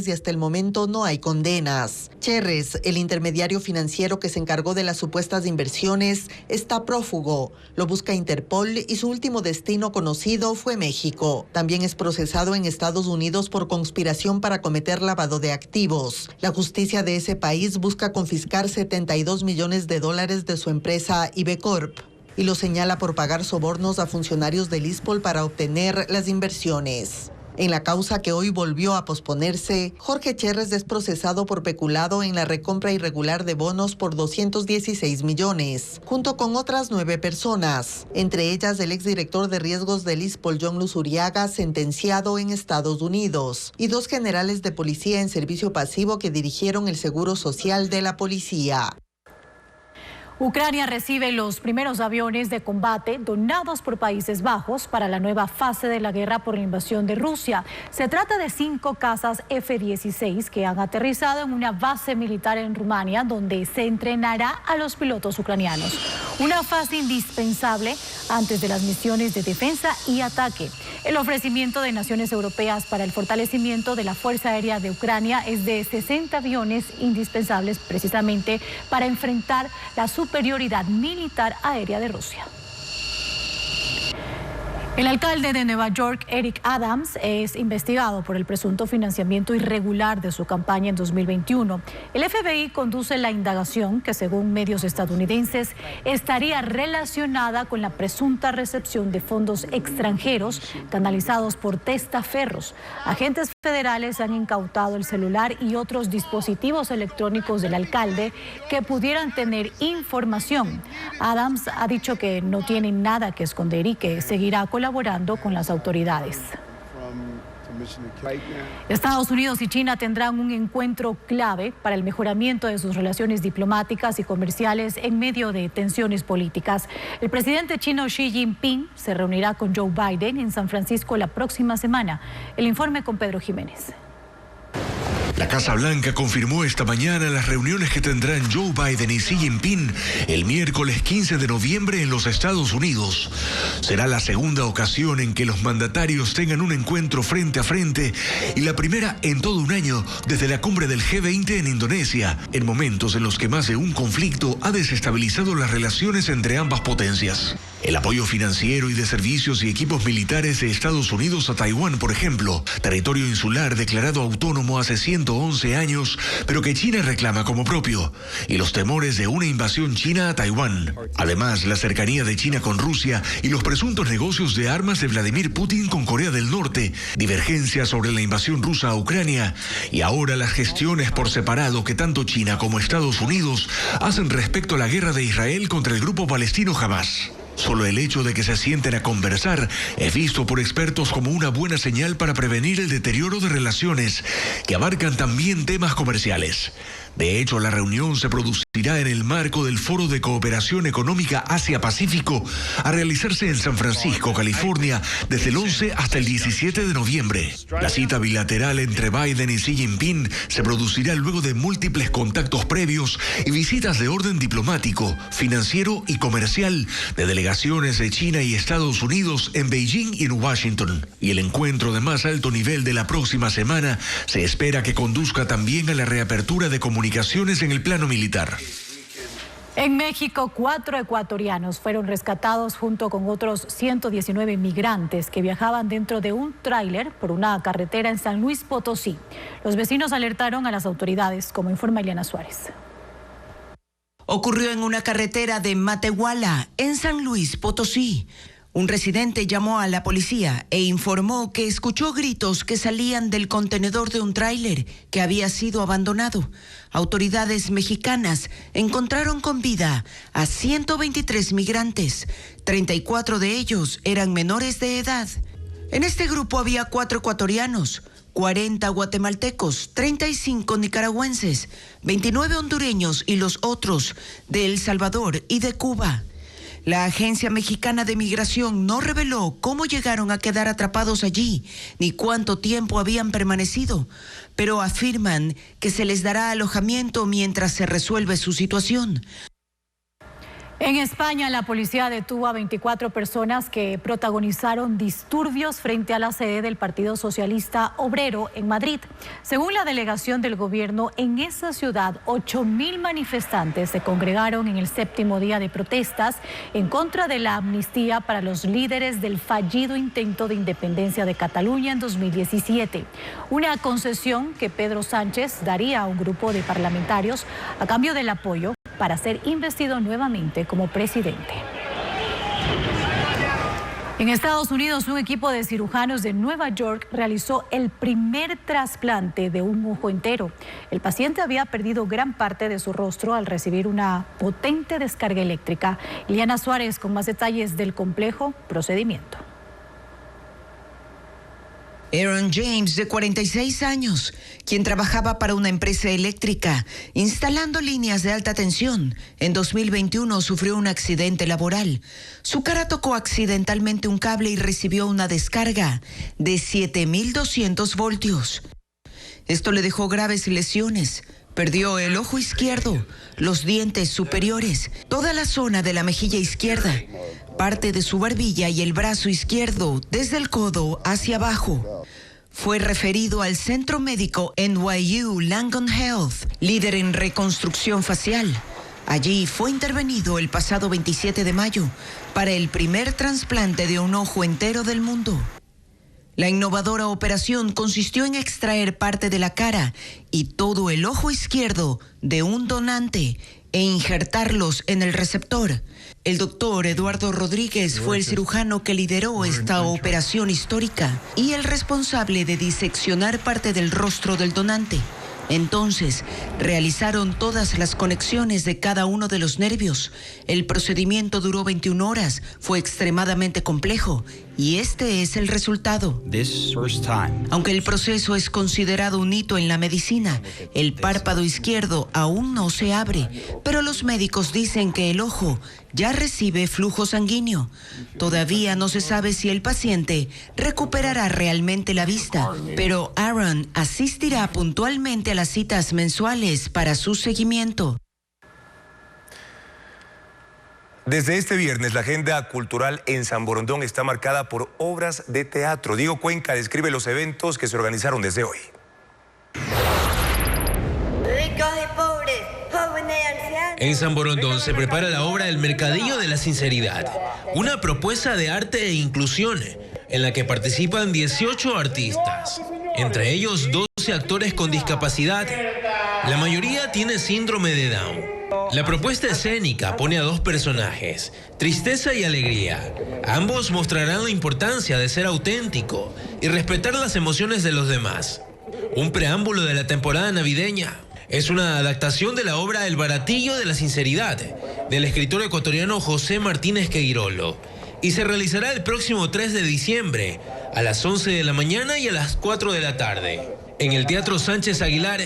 y hasta el momento no hay condenas. Cherres, el intermediario financiero que se encargó de las supuestas inversiones, está prófugo. Lo busca Interpol y su último destino conocido fue México. También es procesado en Estados Unidos por conspiración para cometer lavado de activos. La justicia de ese país busca confiscar $72 millones de su empresa IBECorp y lo señala por pagar sobornos a funcionarios del ISPOL para obtener las inversiones. En la causa que hoy volvió a posponerse, Jorge Cherres es procesado por peculado en la recompra irregular de bonos por 216 millones, junto con otras 9 personas, entre ellas el exdirector de riesgos del ISPOL, John Luz Uriaga, sentenciado en Estados Unidos, y 2 generales de policía en servicio pasivo que dirigieron el Seguro Social de la Policía. Ucrania recibe los primeros aviones de combate donados por Países Bajos para la nueva fase de la guerra por la invasión de Rusia. Se trata de 5 cazas F-16 que han aterrizado en una base militar en Rumania, donde se entrenará a los pilotos ucranianos. Una fase indispensable antes de las misiones de defensa y ataque. El ofrecimiento de naciones europeas para el fortalecimiento de la Fuerza Aérea de Ucrania es de 60 aviones indispensables precisamente para enfrentar la superioridad militar aérea de Rusia. El alcalde de Nueva York, Eric Adams, es investigado por el presunto financiamiento irregular de su campaña en 2021. El FBI conduce la indagación que, según medios estadounidenses, estaría relacionada con la presunta recepción de fondos extranjeros canalizados por testaferros. Agentes federales han incautado el celular y otros dispositivos electrónicos del alcalde que pudieran tener información. Adams ha dicho que no tiene nada que esconder y que seguirá colaborando con las autoridades. Estados Unidos y China tendrán un encuentro clave para el mejoramiento de sus relaciones diplomáticas y comerciales en medio de tensiones políticas. El presidente chino Xi Jinping se reunirá con Joe Biden en San Francisco la próxima semana. El informe con Pedro Jiménez. La Casa Blanca confirmó esta mañana las reuniones que tendrán Joe Biden y Xi Jinping el miércoles 15 de noviembre en los Estados Unidos. Será la segunda ocasión en que los mandatarios tengan un encuentro frente a frente y la primera en todo un año desde la cumbre del G20 en Indonesia, en momentos en los que más de un conflicto ha desestabilizado las relaciones entre ambas potencias. El apoyo financiero y de servicios y equipos militares de Estados Unidos a Taiwán, por ejemplo, territorio insular declarado autónomo hace 111 años, pero que China reclama como propio, y los temores de una invasión china a Taiwán. Además, la cercanía de China con Rusia y los presuntos negocios de armas de Vladimir Putin con Corea del Norte, divergencias sobre la invasión rusa a Ucrania, y ahora las gestiones por separado que tanto China como Estados Unidos hacen respecto a la guerra de Israel contra el grupo palestino Hamás. Solo el hecho de que se sienten a conversar es visto por expertos como una buena señal para prevenir el deterioro de relaciones que abarcan también temas comerciales. De hecho, la reunión se producirá en el marco del Foro de Cooperación Económica Asia-Pacífico a realizarse en San Francisco, California, desde el 11 hasta el 17 de noviembre. La cita bilateral entre Biden y Xi Jinping se producirá luego de múltiples contactos previos y visitas de orden diplomático, financiero y comercial de delegaciones de China y Estados Unidos en Beijing y en Washington. Y el encuentro de más alto nivel de la próxima semana se espera que conduzca también a la reapertura de comunicaciones en el plano militar. En México, 4 ecuatorianos fueron rescatados junto con otros 119 migrantes que viajaban dentro de un tráiler por una carretera en San Luis Potosí. Los vecinos alertaron a las autoridades, como informa Eliana Suárez. Ocurrió en una carretera de Matehuala, en San Luis Potosí. Un residente llamó a la policía e informó que escuchó gritos que salían del contenedor de un tráiler que había sido abandonado. Autoridades mexicanas encontraron con vida a 123 migrantes. 34 de ellos eran menores de edad. En este grupo había 4 ecuatorianos, 40 guatemaltecos, 35 nicaragüenses, 29 hondureños y los otros de El Salvador y de Cuba. La Agencia Mexicana de Migración no reveló cómo llegaron a quedar atrapados allí, ni cuánto tiempo habían permanecido, pero afirman que se les dará alojamiento mientras se resuelve su situación. En España, la policía detuvo a 24 personas que protagonizaron disturbios frente a la sede del Partido Socialista Obrero en Madrid. Según la delegación del gobierno, en esa ciudad, 8.000 manifestantes se congregaron en el 7º día de protestas en contra de la amnistía para los líderes del fallido intento de independencia de Cataluña en 2017. Una concesión que Pedro Sánchez daría a un grupo de parlamentarios a cambio del apoyo para ser investido nuevamente como presidente. En Estados Unidos, un equipo de cirujanos de Nueva York realizó el primer trasplante de un ojo entero. El paciente había perdido gran parte de su rostro al recibir una potente descarga eléctrica. Eliana Suárez con más detalles del complejo procedimiento. Aaron James, de 46 años, quien trabajaba para una empresa eléctrica instalando líneas de alta tensión, en 2021 sufrió un accidente laboral. Su cara tocó accidentalmente un cable y recibió una descarga de 7.200 voltios. Esto le dejó graves lesiones. Perdió el ojo izquierdo, los dientes superiores, toda la zona de la mejilla izquierda, parte de su barbilla y el brazo izquierdo desde el codo hacia abajo. Fue referido al centro médico NYU Langone Health, líder en reconstrucción facial. Allí fue intervenido el pasado 27 de mayo para el primer trasplante de un ojo entero del mundo. La innovadora operación consistió en extraer parte de la cara y todo el ojo izquierdo de un donante e injertarlos en el receptor. El doctor Eduardo Rodríguez fue el cirujano que lideró esta operación histórica y el responsable de diseccionar parte del rostro del donante. Entonces, realizaron todas las conexiones de cada uno de los nervios. El procedimiento duró 21 horas, fue extremadamente complejo y este es el resultado. Aunque el proceso es considerado un hito en la medicina, el párpado izquierdo aún no se abre, pero los médicos dicen que el ojo ya recibe flujo sanguíneo. Todavía no se sabe si el paciente recuperará realmente la vista, pero Aaron asistirá puntualmente a las citas mensuales para su seguimiento. Desde este viernes, la agenda cultural en San Borondón está marcada por obras de teatro. Diego Cuenca describe los eventos que se organizaron desde hoy. En San Borondón se prepara la obra El Mercadillo de la Sinceridad, una propuesta de arte e inclusión en la que participan 18 artistas, entre ellos 12 actores con discapacidad. La mayoría tiene síndrome de Down. La propuesta escénica pone a dos personajes, tristeza y alegría. Ambos mostrarán la importancia de ser auténtico y respetar las emociones de los demás. Un preámbulo de la temporada navideña. Es una adaptación de la obra El Baratillo de la Sinceridad, del escritor ecuatoriano José Martínez Queirolo, y se realizará el próximo 3 de diciembre, a las 11 de la mañana y a las 4 de la tarde, en el Teatro Sánchez Aguilar.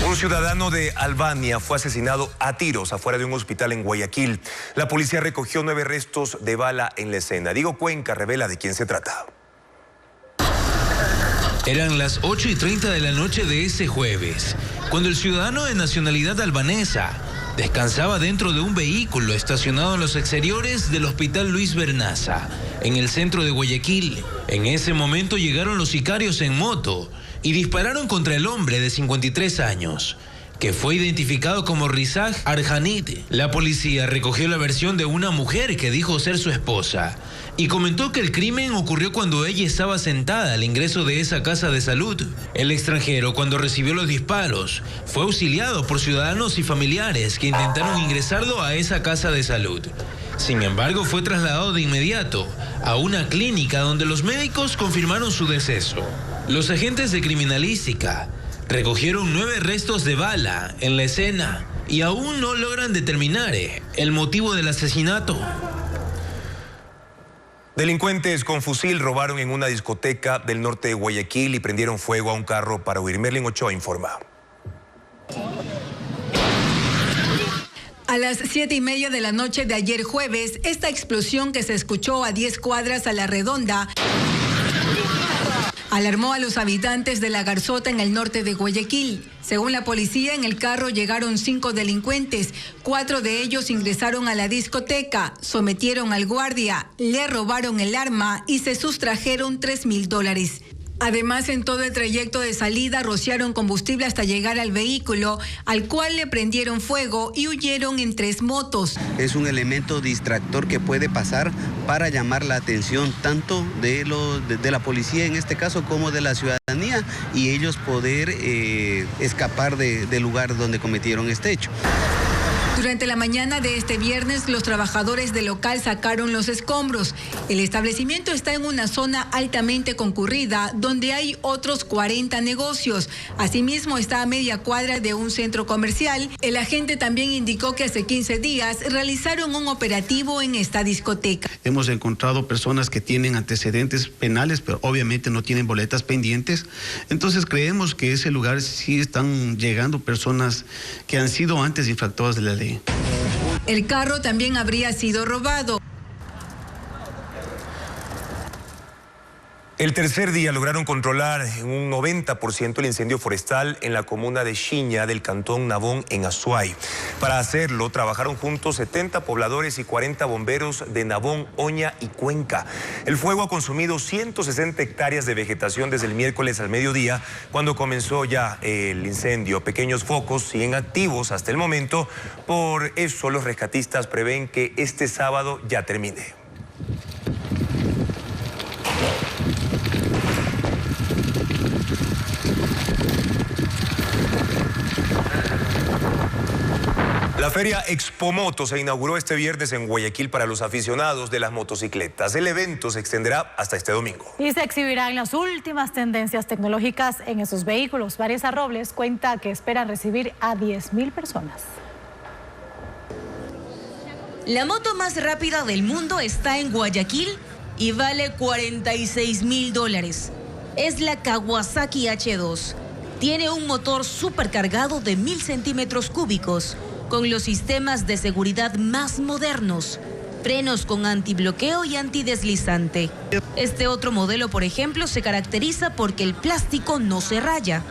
Un ciudadano de Albania fue asesinado a tiros afuera de un hospital en Guayaquil. La policía recogió 9 restos de bala en la escena. Diego Cuenca revela de quién se trata. Eran las 8:30 de la noche de ese jueves, cuando el ciudadano de nacionalidad albanesa descansaba dentro de un vehículo estacionado en los exteriores del Hospital Luis Bernaza, en el centro de Guayaquil. En ese momento llegaron los sicarios en moto y dispararon contra el hombre de 53 años, que fue identificado como Rizaj Arjanit. La policía recogió la versión de una mujer que dijo ser su esposa y comentó que el crimen ocurrió cuando ella estaba sentada al ingreso de esa casa de salud. El extranjero, cuando recibió los disparos, fue auxiliado por ciudadanos y familiares que intentaron ingresarlo a esa casa de salud. Sin embargo, fue trasladado de inmediato a una clínica donde los médicos confirmaron su deceso. Los agentes de criminalística recogieron 9 restos de bala en la escena y aún no logran determinar el motivo del asesinato. Delincuentes con fusil robaron en una discoteca del norte de Guayaquil y prendieron fuego a un carro para huir. Merlin Ochoa informa. A las 7:30 de la noche de ayer jueves, esta explosión que se escuchó a 10 cuadras a la redonda alarmó a los habitantes de La Garzota en el norte de Guayaquil. Según la policía, en el carro llegaron 5 delincuentes. 4 de ellos ingresaron a la discoteca, sometieron al guardia, le robaron el arma y se sustrajeron $3,000. Además, en todo el trayecto de salida rociaron combustible hasta llegar al vehículo, al cual le prendieron fuego y huyeron en 3 motos. Es un elemento distractor que puede pasar para llamar la atención tanto de la policía en este caso como de la ciudadanía y ellos poder escapar del lugar donde cometieron este hecho. Durante la mañana de este viernes, los trabajadores del local sacaron los escombros. El establecimiento está en una zona altamente concurrida, donde hay otros 40 negocios. Asimismo, está a media cuadra de un centro comercial. El agente también indicó que hace 15 días realizaron un operativo en esta discoteca. Hemos encontrado personas que tienen antecedentes penales, pero obviamente no tienen boletas pendientes. Entonces creemos que ese lugar sí están llegando personas que han sido antes infractoras de la ley. El carro también habría sido robado. El tercer día lograron controlar en un 90% el incendio forestal en la comuna de Xiña del cantón Nabón en Azuay. Para hacerlo trabajaron juntos 70 pobladores y 40 bomberos de Nabón, Oña y Cuenca. El fuego ha consumido 160 hectáreas de vegetación desde el miércoles al mediodía, cuando comenzó ya el incendio. Pequeños focos siguen activos hasta el momento, por eso los rescatistas prevén que este sábado ya termine. La feria Expomoto se inauguró este viernes en Guayaquil para los aficionados de las motocicletas. El evento se extenderá hasta este domingo. Y se exhibirán las últimas tendencias tecnológicas en esos vehículos. Vanessa Robles cuenta que esperan recibir a 10.000 personas. La moto más rápida del mundo está en Guayaquil y vale $46.000. Es la Kawasaki H2. Tiene un motor supercargado de 1.000 centímetros cúbicos, con los sistemas de seguridad más modernos, frenos con antibloqueo y antideslizante. Este otro modelo, por ejemplo, se caracteriza porque el plástico no se raya.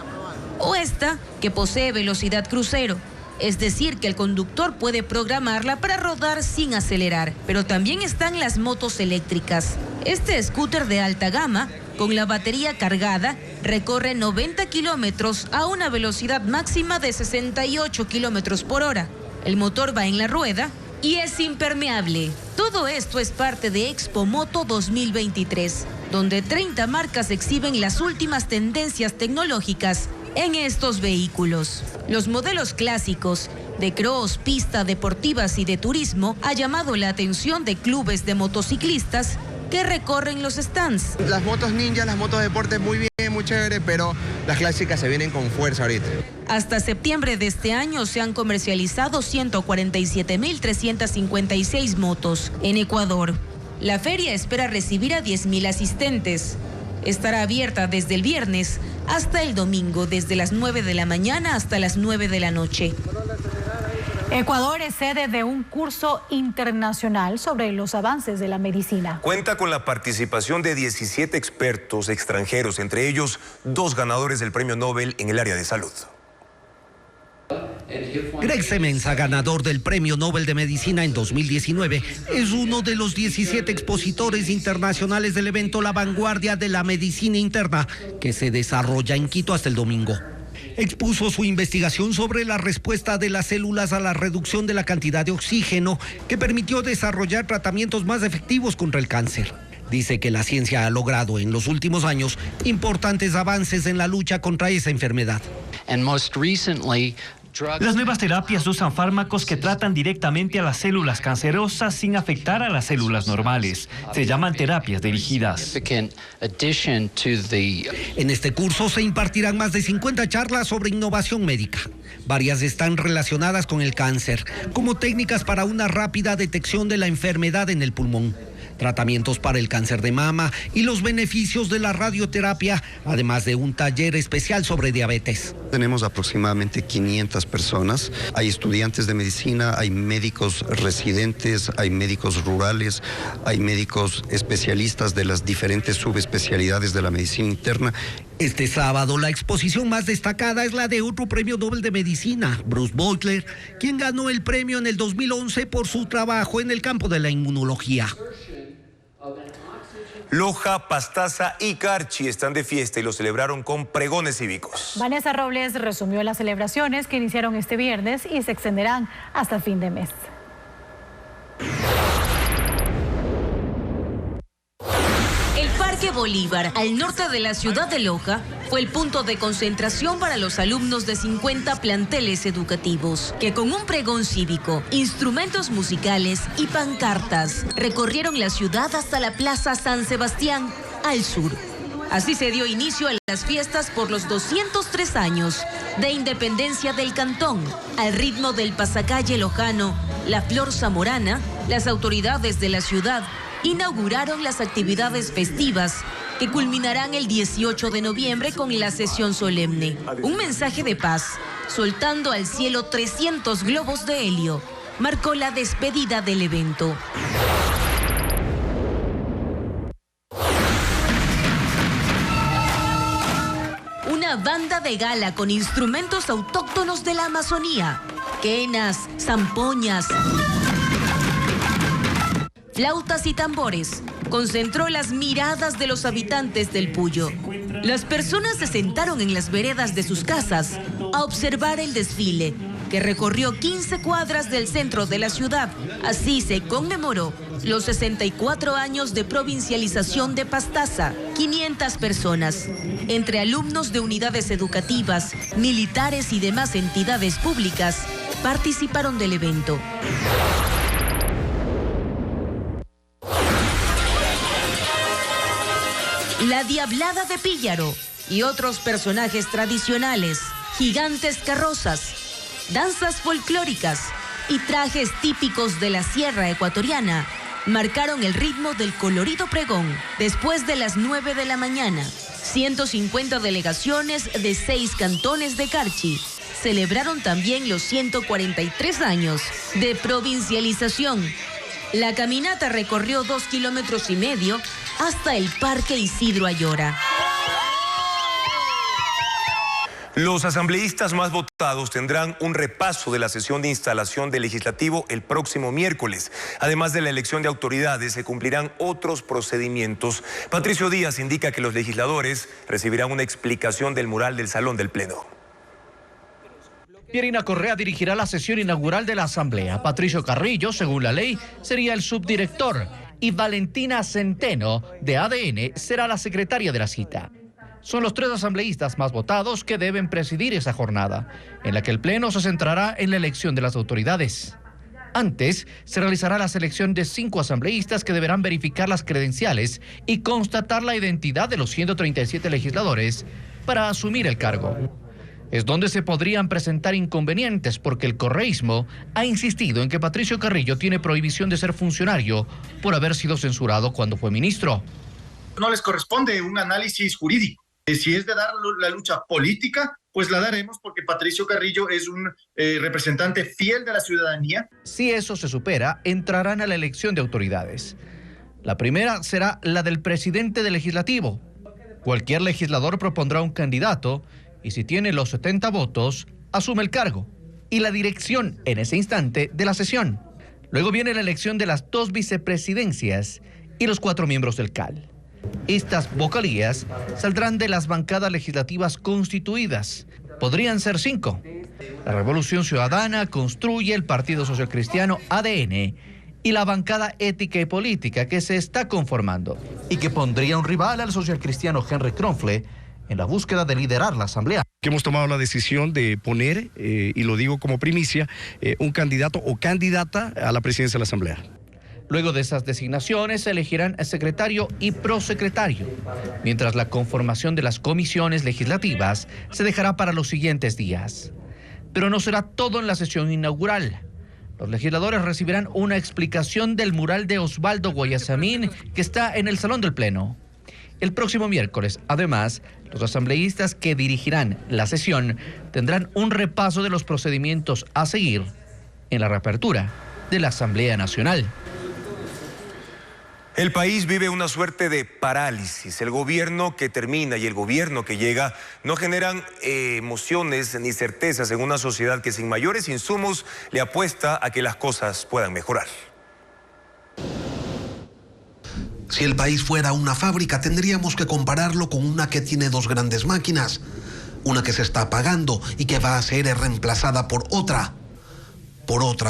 O esta, que posee velocidad crucero, es decir, que el conductor puede programarla para rodar sin acelerar. Pero también están las motos eléctricas. Este scooter de alta gama, con la batería cargada, recorre 90 kilómetros a una velocidad máxima de 68 kilómetros por hora. El motor va en la rueda y es impermeable. Todo esto es parte de Expomoto 2023, donde 30 marcas exhiben las últimas tendencias tecnológicas en estos vehículos. Los modelos clásicos de cross, pista, deportivas y de turismo ha llamado la atención de clubes de motociclistas que recorren los stands. Las motos ninja, las motos de deporte muy bien, muy chévere, pero las clásicas se vienen con fuerza ahorita. Hasta septiembre de este año se han comercializado 147.356 motos en Ecuador. La feria espera recibir a 10.000 asistentes. Estará abierta desde el viernes hasta el domingo, desde las 9 de la mañana hasta las 9 de la noche. Ecuador es sede de un curso internacional sobre los avances de la medicina. Cuenta con la participación de 17 expertos extranjeros, entre ellos 2 ganadores del Premio Nobel en el área de salud. Greg Semenza, ganador del Premio Nobel de Medicina en 2019, es uno de los 17 expositores internacionales del evento La Vanguardia de la Medicina Interna, que se desarrolla en Quito hasta el domingo. Expuso su investigación sobre la respuesta de las células a la reducción de la cantidad de oxígeno, que permitió desarrollar tratamientos más efectivos contra el cáncer. Dice que la ciencia ha logrado en los últimos años importantes avances en la lucha contra esa enfermedad. Las nuevas terapias usan fármacos que tratan directamente a las células cancerosas sin afectar a las células normales. Se llaman terapias dirigidas. En este curso se impartirán más de 50 charlas sobre innovación médica. Varias están relacionadas con el cáncer, como técnicas para una rápida detección de la enfermedad en el pulmón, tratamientos para el cáncer de mama y los beneficios de la radioterapia, además de un taller especial sobre diabetes. Tenemos aproximadamente 500 personas. Hay estudiantes de medicina, hay médicos residentes, hay médicos rurales, hay médicos especialistas de las diferentes subespecialidades de la medicina interna. Este sábado la exposición más destacada es la de otro premio Nobel de Medicina, Bruce Beutler, quien ganó el premio en el 2011 por su trabajo en el campo de la inmunología. Loja, Pastaza y Carchi están de fiesta y lo celebraron con pregones cívicos. Vanessa Robles resumió las celebraciones que iniciaron este viernes y se extenderán hasta fin de mes. El Parque Bolívar, al norte de la ciudad de Loja, fue el punto de concentración para los alumnos de 50 planteles educativos, que con un pregón cívico, instrumentos musicales y pancartas, recorrieron la ciudad hasta la Plaza San Sebastián, al sur. Así se dio inicio a las fiestas por los 203 años de independencia del cantón. Al ritmo del pasacalle lojano, la flor zamorana, las autoridades de la ciudad inauguraron las actividades festivas que culminarán el 18 de noviembre con la sesión solemne. Un mensaje de paz, soltando al cielo 300 globos de helio, marcó la despedida del evento. de gala con instrumentos autóctonos de la Amazonía, quenas, zampoñas, flautas y tambores, concentró las miradas de los habitantes del Puyo. Las personas se sentaron en las veredas de sus casas a observar el desfile, que recorrió 15 cuadras del centro de la ciudad. Así se conmemoró los 64 años de provincialización de Pastaza. 500 personas, entre alumnos de unidades educativas, militares y demás entidades públicas, participaron del evento. La Diablada de Píllaro y otros personajes tradicionales, gigantes carrozas, danzas folclóricas y trajes típicos de la Sierra Ecuatoriana marcaron el ritmo del colorido pregón. Después de las 9 de la mañana, 150 delegaciones de 6 cantones de Carchi celebraron también los 143 años de provincialización. La caminata recorrió 2,5 kilómetros hasta el Parque Isidro Ayora. Los asambleístas más votados tendrán un repaso de la sesión de instalación del legislativo el próximo miércoles. Además de la elección de autoridades, se cumplirán otros procedimientos. Patricio Díaz indica que los legisladores recibirán una explicación del mural del Salón del Pleno. Pierina Correa dirigirá la sesión inaugural de la Asamblea. Patricio Carrillo, según la ley, sería el subdirector. Y Valentina Centeno, de ADN, será la secretaria de la cita. Son los 3 asambleístas más votados que deben presidir esa jornada, en la que el Pleno se centrará en la elección de las autoridades. Antes, se realizará la selección de 5 asambleístas que deberán verificar las credenciales y constatar la identidad de los 137 legisladores para asumir el cargo. Es donde se podrían presentar inconvenientes porque el correísmo ha insistido en que Patricio Carrillo tiene prohibición de ser funcionario por haber sido censurado cuando fue ministro. No les corresponde un análisis jurídico. Si es de dar la lucha política, pues la daremos porque Patricio Carrillo es un representante fiel de la ciudadanía. Si eso se supera, entrarán a la elección de autoridades. La primera será la del presidente del legislativo. Cualquier legislador propondrá un candidato y si tiene los 70 votos, asume el cargo y la dirección en ese instante de la sesión. Luego viene la elección de las 2 vicepresidencias y los 4 miembros del CAL. Estas vocalías saldrán de las bancadas legislativas constituidas. Podrían ser 5. La Revolución Ciudadana construye el Partido Social Cristiano ADN y la bancada ética y política que se está conformando y que pondría un rival al social cristiano Henry Kronfle en la búsqueda de liderar la Asamblea. Que hemos tomado la decisión de poner, y lo digo como primicia, un candidato o candidata a la presidencia de la Asamblea. Luego de esas designaciones se elegirán secretario y prosecretario, mientras la conformación de las comisiones legislativas se dejará para los siguientes días. Pero no será todo en la sesión inaugural. Los legisladores recibirán una explicación del mural de Osvaldo Guayasamín que está en el Salón del Pleno. El próximo miércoles, además, los asambleístas que dirigirán la sesión tendrán un repaso de los procedimientos a seguir en la reapertura de la Asamblea Nacional. El país vive una suerte de parálisis. El gobierno que termina y el gobierno que llega no generan emociones ni certezas en una sociedad que sin mayores insumos le apuesta a que las cosas puedan mejorar. Si el país fuera una fábrica, tendríamos que compararlo con una que tiene 2 grandes máquinas. Una que se está apagando y que va a ser reemplazada por otra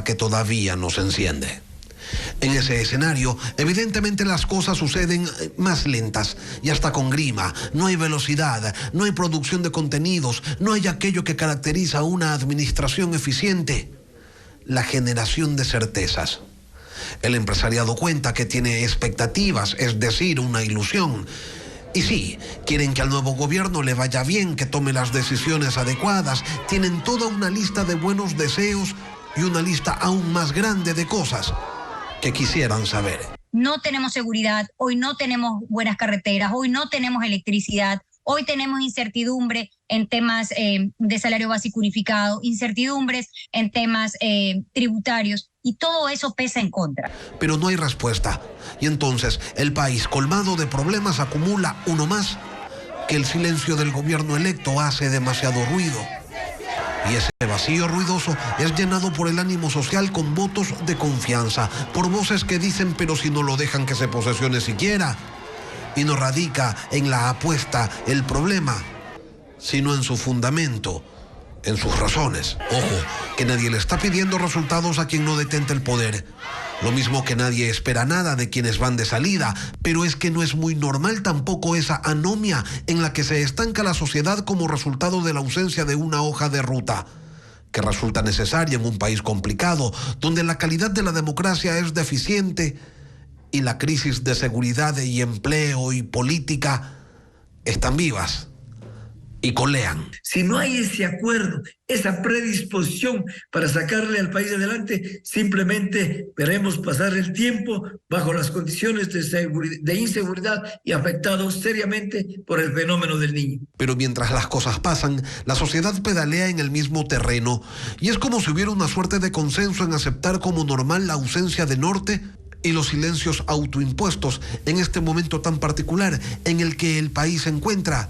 que todavía no se enciende. En ese escenario, evidentemente las cosas suceden más lentas y hasta con grima. No hay velocidad, no hay producción de contenidos, no hay aquello que caracteriza a una administración eficiente. La generación de certezas. El empresariado cuenta que tiene expectativas, es decir, una ilusión. Y sí, quieren que al nuevo gobierno le vaya bien, que tome las decisiones adecuadas. Tienen toda una lista de buenos deseos y una lista aún más grande de cosas que quisieran saber. No tenemos seguridad, hoy no tenemos buenas carreteras, hoy no tenemos electricidad, hoy tenemos incertidumbre en temas de salario básico unificado, incertidumbres en temas tributarios, y todo eso pesa en contra. Pero no hay respuesta, y entonces el país colmado de problemas acumula uno más que el silencio del gobierno electo hace demasiado ruido. Y ese vacío ruidoso es llenado por el ánimo social con votos de confianza, por voces que dicen pero si no lo dejan que se posesione siquiera. Y no radica en la apuesta el problema, sino en su fundamento, en sus razones. Ojo, que nadie le está pidiendo resultados a quien no detenta el poder. Lo mismo que nadie espera nada de quienes van de salida, pero es que no es muy normal tampoco esa anomia en la que se estanca la sociedad como resultado de la ausencia de una hoja de ruta, que resulta necesaria en un país complicado, donde la calidad de la democracia es deficiente y la crisis de seguridad y empleo y política están vivas y colean. Si no hay ese acuerdo, esa predisposición para sacarle al país adelante, simplemente veremos pasar el tiempo bajo las condiciones de inseguridad y afectados seriamente por el fenómeno del Niño. Pero mientras las cosas pasan, la sociedad pedalea en el mismo terreno y es como si hubiera una suerte de consenso en aceptar como normal la ausencia de norte y los silencios autoimpuestos en este momento tan particular en el que el país se encuentra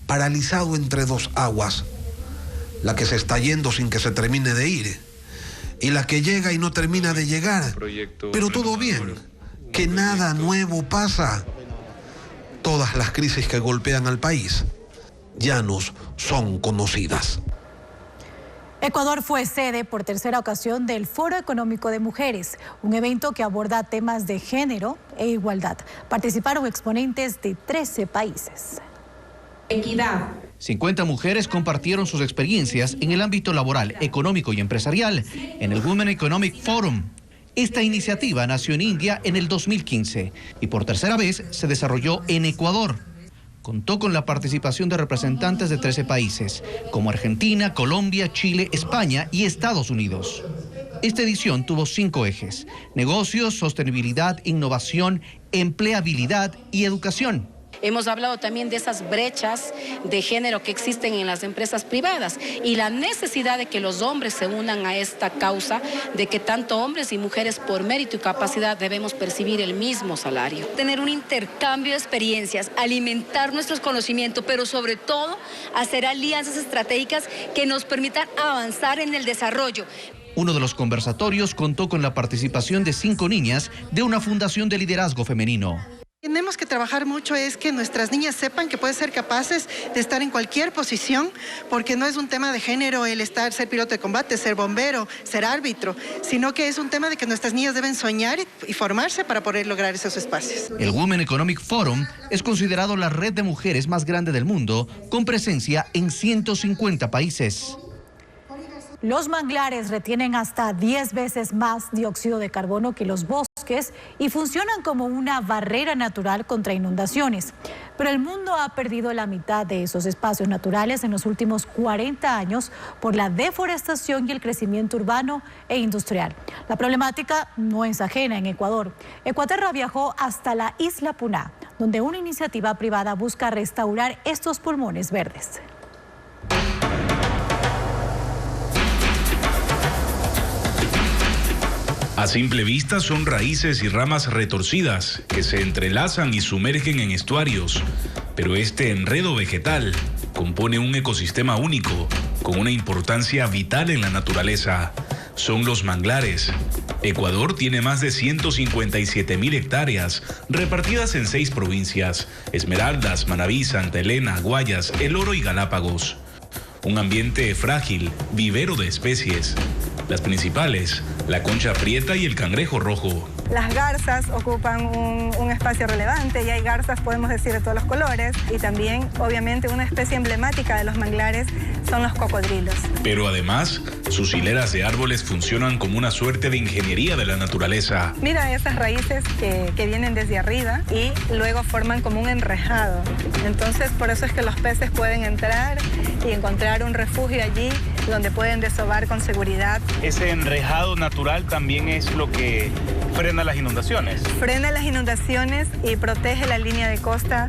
paralizado entre dos aguas, la que se está yendo sin que se termine de ir y la que llega y no termina de llegar, pero todo bien, que nada nuevo pasa. Todas las crisis que golpean al país ya nos son conocidas. Ecuador fue sede por tercera ocasión del Foro Económico de Mujeres, un evento que aborda temas de género e igualdad. Participaron exponentes de 13 países. Equidad. 50 mujeres compartieron sus experiencias en el ámbito laboral, económico y empresarial en el Women Economic Forum. Esta iniciativa nació en India en el 2015 y por tercera vez se desarrolló en Ecuador. Contó con la participación de representantes de 13 países, como Argentina, Colombia, Chile, España y Estados Unidos. Esta edición tuvo 5 ejes: negocios, sostenibilidad, innovación, empleabilidad y educación. Hemos hablado también de esas brechas de género que existen en las empresas privadas y la necesidad de que los hombres se unan a esta causa, de que tanto hombres y mujeres por mérito y capacidad debemos percibir el mismo salario. Tener un intercambio de experiencias, alimentar nuestros conocimientos, pero sobre todo hacer alianzas estratégicas que nos permitan avanzar en el desarrollo. Uno de los conversatorios contó con la participación de 5 niñas de una fundación de liderazgo femenino. Tenemos que trabajar mucho es que nuestras niñas sepan que pueden ser capaces de estar en cualquier posición, porque no es un tema de género el ser piloto de combate, ser bombero, ser árbitro, sino que es un tema de que nuestras niñas deben soñar y formarse para poder lograr esos espacios. El Women Economic Forum es considerado la red de mujeres más grande del mundo, con presencia en 150 países. Los manglares retienen hasta 10 veces más dióxido de carbono que los bosques y funcionan como una barrera natural contra inundaciones. Pero el mundo ha perdido la mitad de esos espacios naturales en los últimos 40 años por la deforestación y el crecimiento urbano e industrial. La problemática no es ajena en Ecuador. Ecuaterra viajó hasta la isla Puná, donde una iniciativa privada busca restaurar estos pulmones verdes. A simple vista son raíces y ramas retorcidas que se entrelazan y sumergen en estuarios, pero este enredo vegetal compone un ecosistema único con una importancia vital en la naturaleza. Son los manglares. Ecuador tiene más de 157.000 hectáreas repartidas en 6 provincias: Esmeraldas, Manabí, Santa Elena, Guayas, El Oro y Galápagos. Un ambiente frágil, vivero de especies. Las principales, la concha prieta y el cangrejo rojo. Las garzas ocupan un espacio relevante y hay garzas, podemos decir, de todos los colores. Y también, obviamente, una especie emblemática de los manglares son los cocodrilos. Pero además, sus hileras de árboles funcionan como una suerte de ingeniería de la naturaleza. Mira esas raíces que vienen desde arriba y luego forman como un enrejado. Entonces, por eso es que los peces pueden entrar y encontrar un refugio allí donde pueden desovar con seguridad. Ese enrejado natural también es lo que frena las inundaciones. Frena las inundaciones y protege la línea de costa,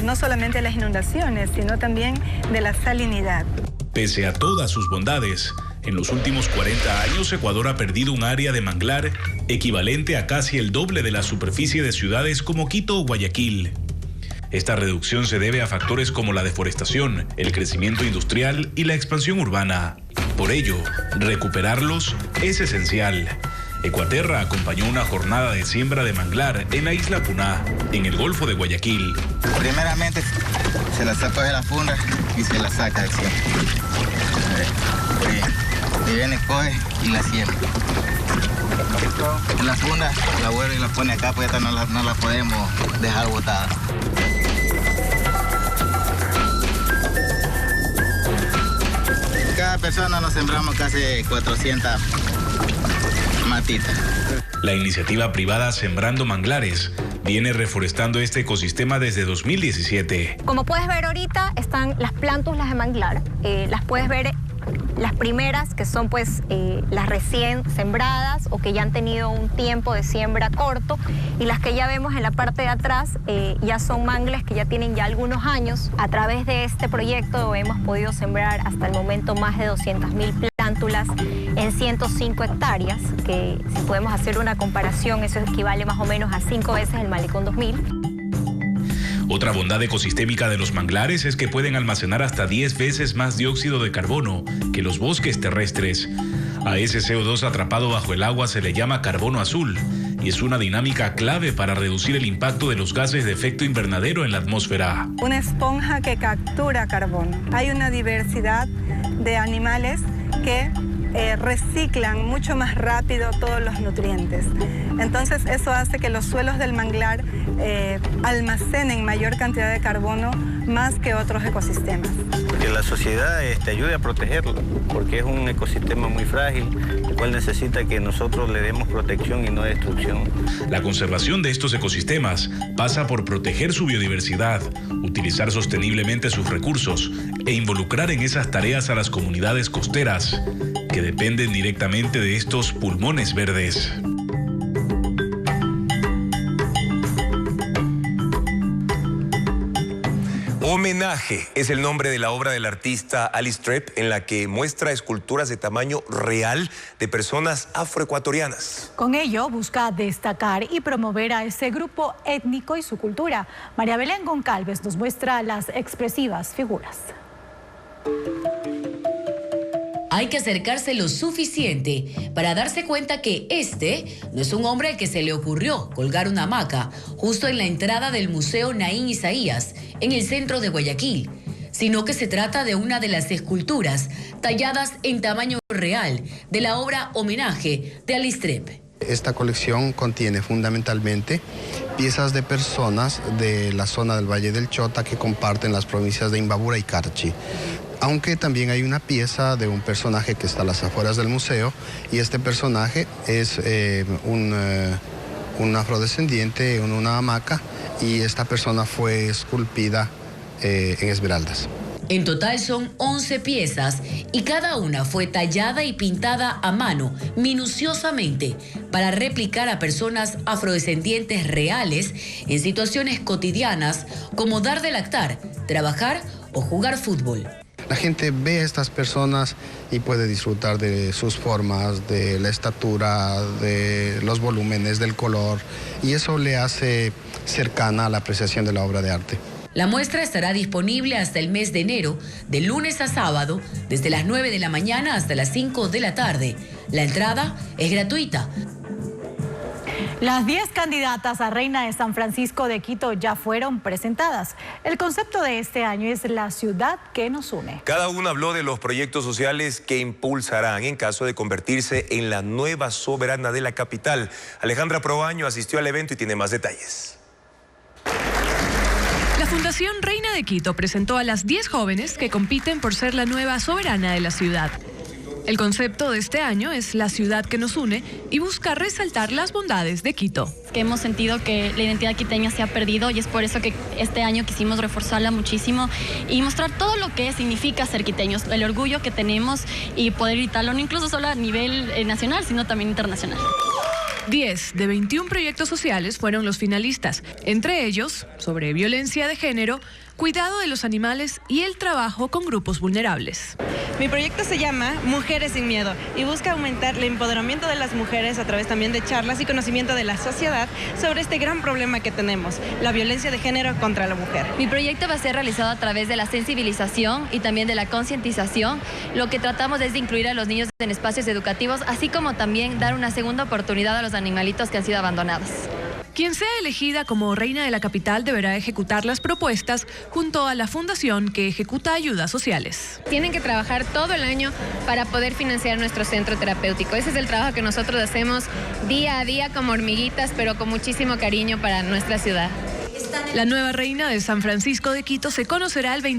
no solamente de las inundaciones, sino también de la salinidad. Pese a todas sus bondades, en los últimos 40 años Ecuador ha perdido un área de manglar equivalente a casi el doble de la superficie de ciudades como Quito o Guayaquil. Esta reducción se debe a factores como la deforestación, el crecimiento industrial y la expansión urbana. Por ello, recuperarlos es esencial. Ecuaterra acompañó una jornada de siembra de manglar en la isla Puná, en el Golfo de Guayaquil. Primeramente, se la saca de la funda y se la saca del cielo. Y viene, coge y la siembra. En la funda la vuelve y la pone acá, porque esta no la podemos dejar botada. Cada persona nos sembramos casi 400 matitas. La iniciativa privada Sembrando Manglares viene reforestando este ecosistema desde 2017. Como puedes ver ahorita están las plántulas de manglar. Las puedes ver las primeras, que son pues las recién sembradas o que ya han tenido un tiempo de siembra corto, y las que ya vemos en la parte de atrás ya son mangles que ya tienen ya algunos años. A través de este proyecto hemos podido sembrar hasta el momento más de 200.000 plántulas en 105 hectáreas, que si podemos hacer una comparación, eso equivale más o menos a 5 veces el Malecón 2000. Otra bondad ecosistémica de los manglares es que pueden almacenar hasta 10 veces más dióxido de carbono que los bosques terrestres. A ese CO2 atrapado bajo el agua se le llama carbono azul y es una dinámica clave para reducir el impacto de los gases de efecto invernadero en la atmósfera. Una esponja que captura carbono. Hay una diversidad de animales que reciclan mucho más rápido todos los nutrientes. Entonces eso hace que los suelos del manglar almacenen mayor cantidad de carbono más que otros ecosistemas. Que la sociedad ayude a protegerlo, porque es un ecosistema muy frágil, el cual necesita que nosotros le demos protección y no destrucción. La conservación de estos ecosistemas pasa por proteger su biodiversidad, utilizar sosteniblemente sus recursos e involucrar en esas tareas a las comunidades costeras, que dependen directamente de estos pulmones verdes. Homenaje es el nombre de la obra del artista Alice Trepp, en la que muestra esculturas de tamaño real de personas afroecuatorianas. Con ello busca destacar y promover a ese grupo étnico y su cultura. María Belén Goncalves nos muestra las expresivas figuras. Hay que acercarse lo suficiente para darse cuenta que este no es un hombre al que se le ocurrió colgar una hamaca justo en la entrada del Museo Naín Isaías, en el centro de Guayaquil, sino que se trata de una de las esculturas talladas en tamaño real de la obra Homenaje de Alice Trepp. Esta colección contiene fundamentalmente piezas de personas de la zona del Valle del Chota que comparten las provincias de Imbabura y Carchi. Aunque también hay una pieza de un personaje que está a las afueras del museo, y este personaje es un afrodescendiente en una hamaca, y esta persona fue esculpida en esmeraldas. En total son 11 piezas y cada una fue tallada y pintada a mano, minuciosamente, para replicar a personas afrodescendientes reales en situaciones cotidianas como dar de lactar, trabajar o jugar fútbol. La gente ve a estas personas y puede disfrutar de sus formas, de la estatura, de los volúmenes, del color, y eso le hace cercana a la apreciación de la obra de arte. La muestra estará disponible hasta el mes de enero, de lunes a sábado, desde las 9 de la mañana hasta las 5 de la tarde. La entrada es gratuita. Las 10 candidatas a Reina de San Francisco de Quito ya fueron presentadas. El concepto de este año es la ciudad que nos une. Cada una habló de los proyectos sociales que impulsarán en caso de convertirse en la nueva soberana de la capital. Alejandra Proaño asistió al evento y tiene más detalles. La Fundación Reina de Quito presentó a las 10 jóvenes que compiten por ser la nueva soberana de la ciudad. El concepto de este año es la ciudad que nos une y busca resaltar las bondades de Quito. Que hemos sentido que la identidad quiteña se ha perdido y es por eso que este año quisimos reforzarla muchísimo y mostrar todo lo que significa ser quiteños, el orgullo que tenemos y poder gritarlo no incluso solo a nivel nacional, sino también internacional. 10 de 21 proyectos sociales fueron los finalistas, entre ellos sobre violencia de género, cuidado de los animales y el trabajo con grupos vulnerables. Mi proyecto se llama Mujeres sin Miedo y busca aumentar el empoderamiento de las mujeres a través también de charlas y conocimiento de la sociedad sobre este gran problema que tenemos, la violencia de género contra la mujer. Mi proyecto va a ser realizado a través de la sensibilización y también de la concientización. Lo que tratamos es de incluir a los niños en espacios educativos, así como también dar una segunda oportunidad a los animalitos que han sido abandonados. Quien sea elegida como reina de la capital deberá ejecutar las propuestas junto a la fundación que ejecuta ayudas sociales. Tienen que trabajar todo el año para poder financiar nuestro centro terapéutico. Ese es el trabajo que nosotros hacemos día a día como hormiguitas, pero con muchísimo cariño para nuestra ciudad. La nueva reina de San Francisco de Quito se conocerá el 20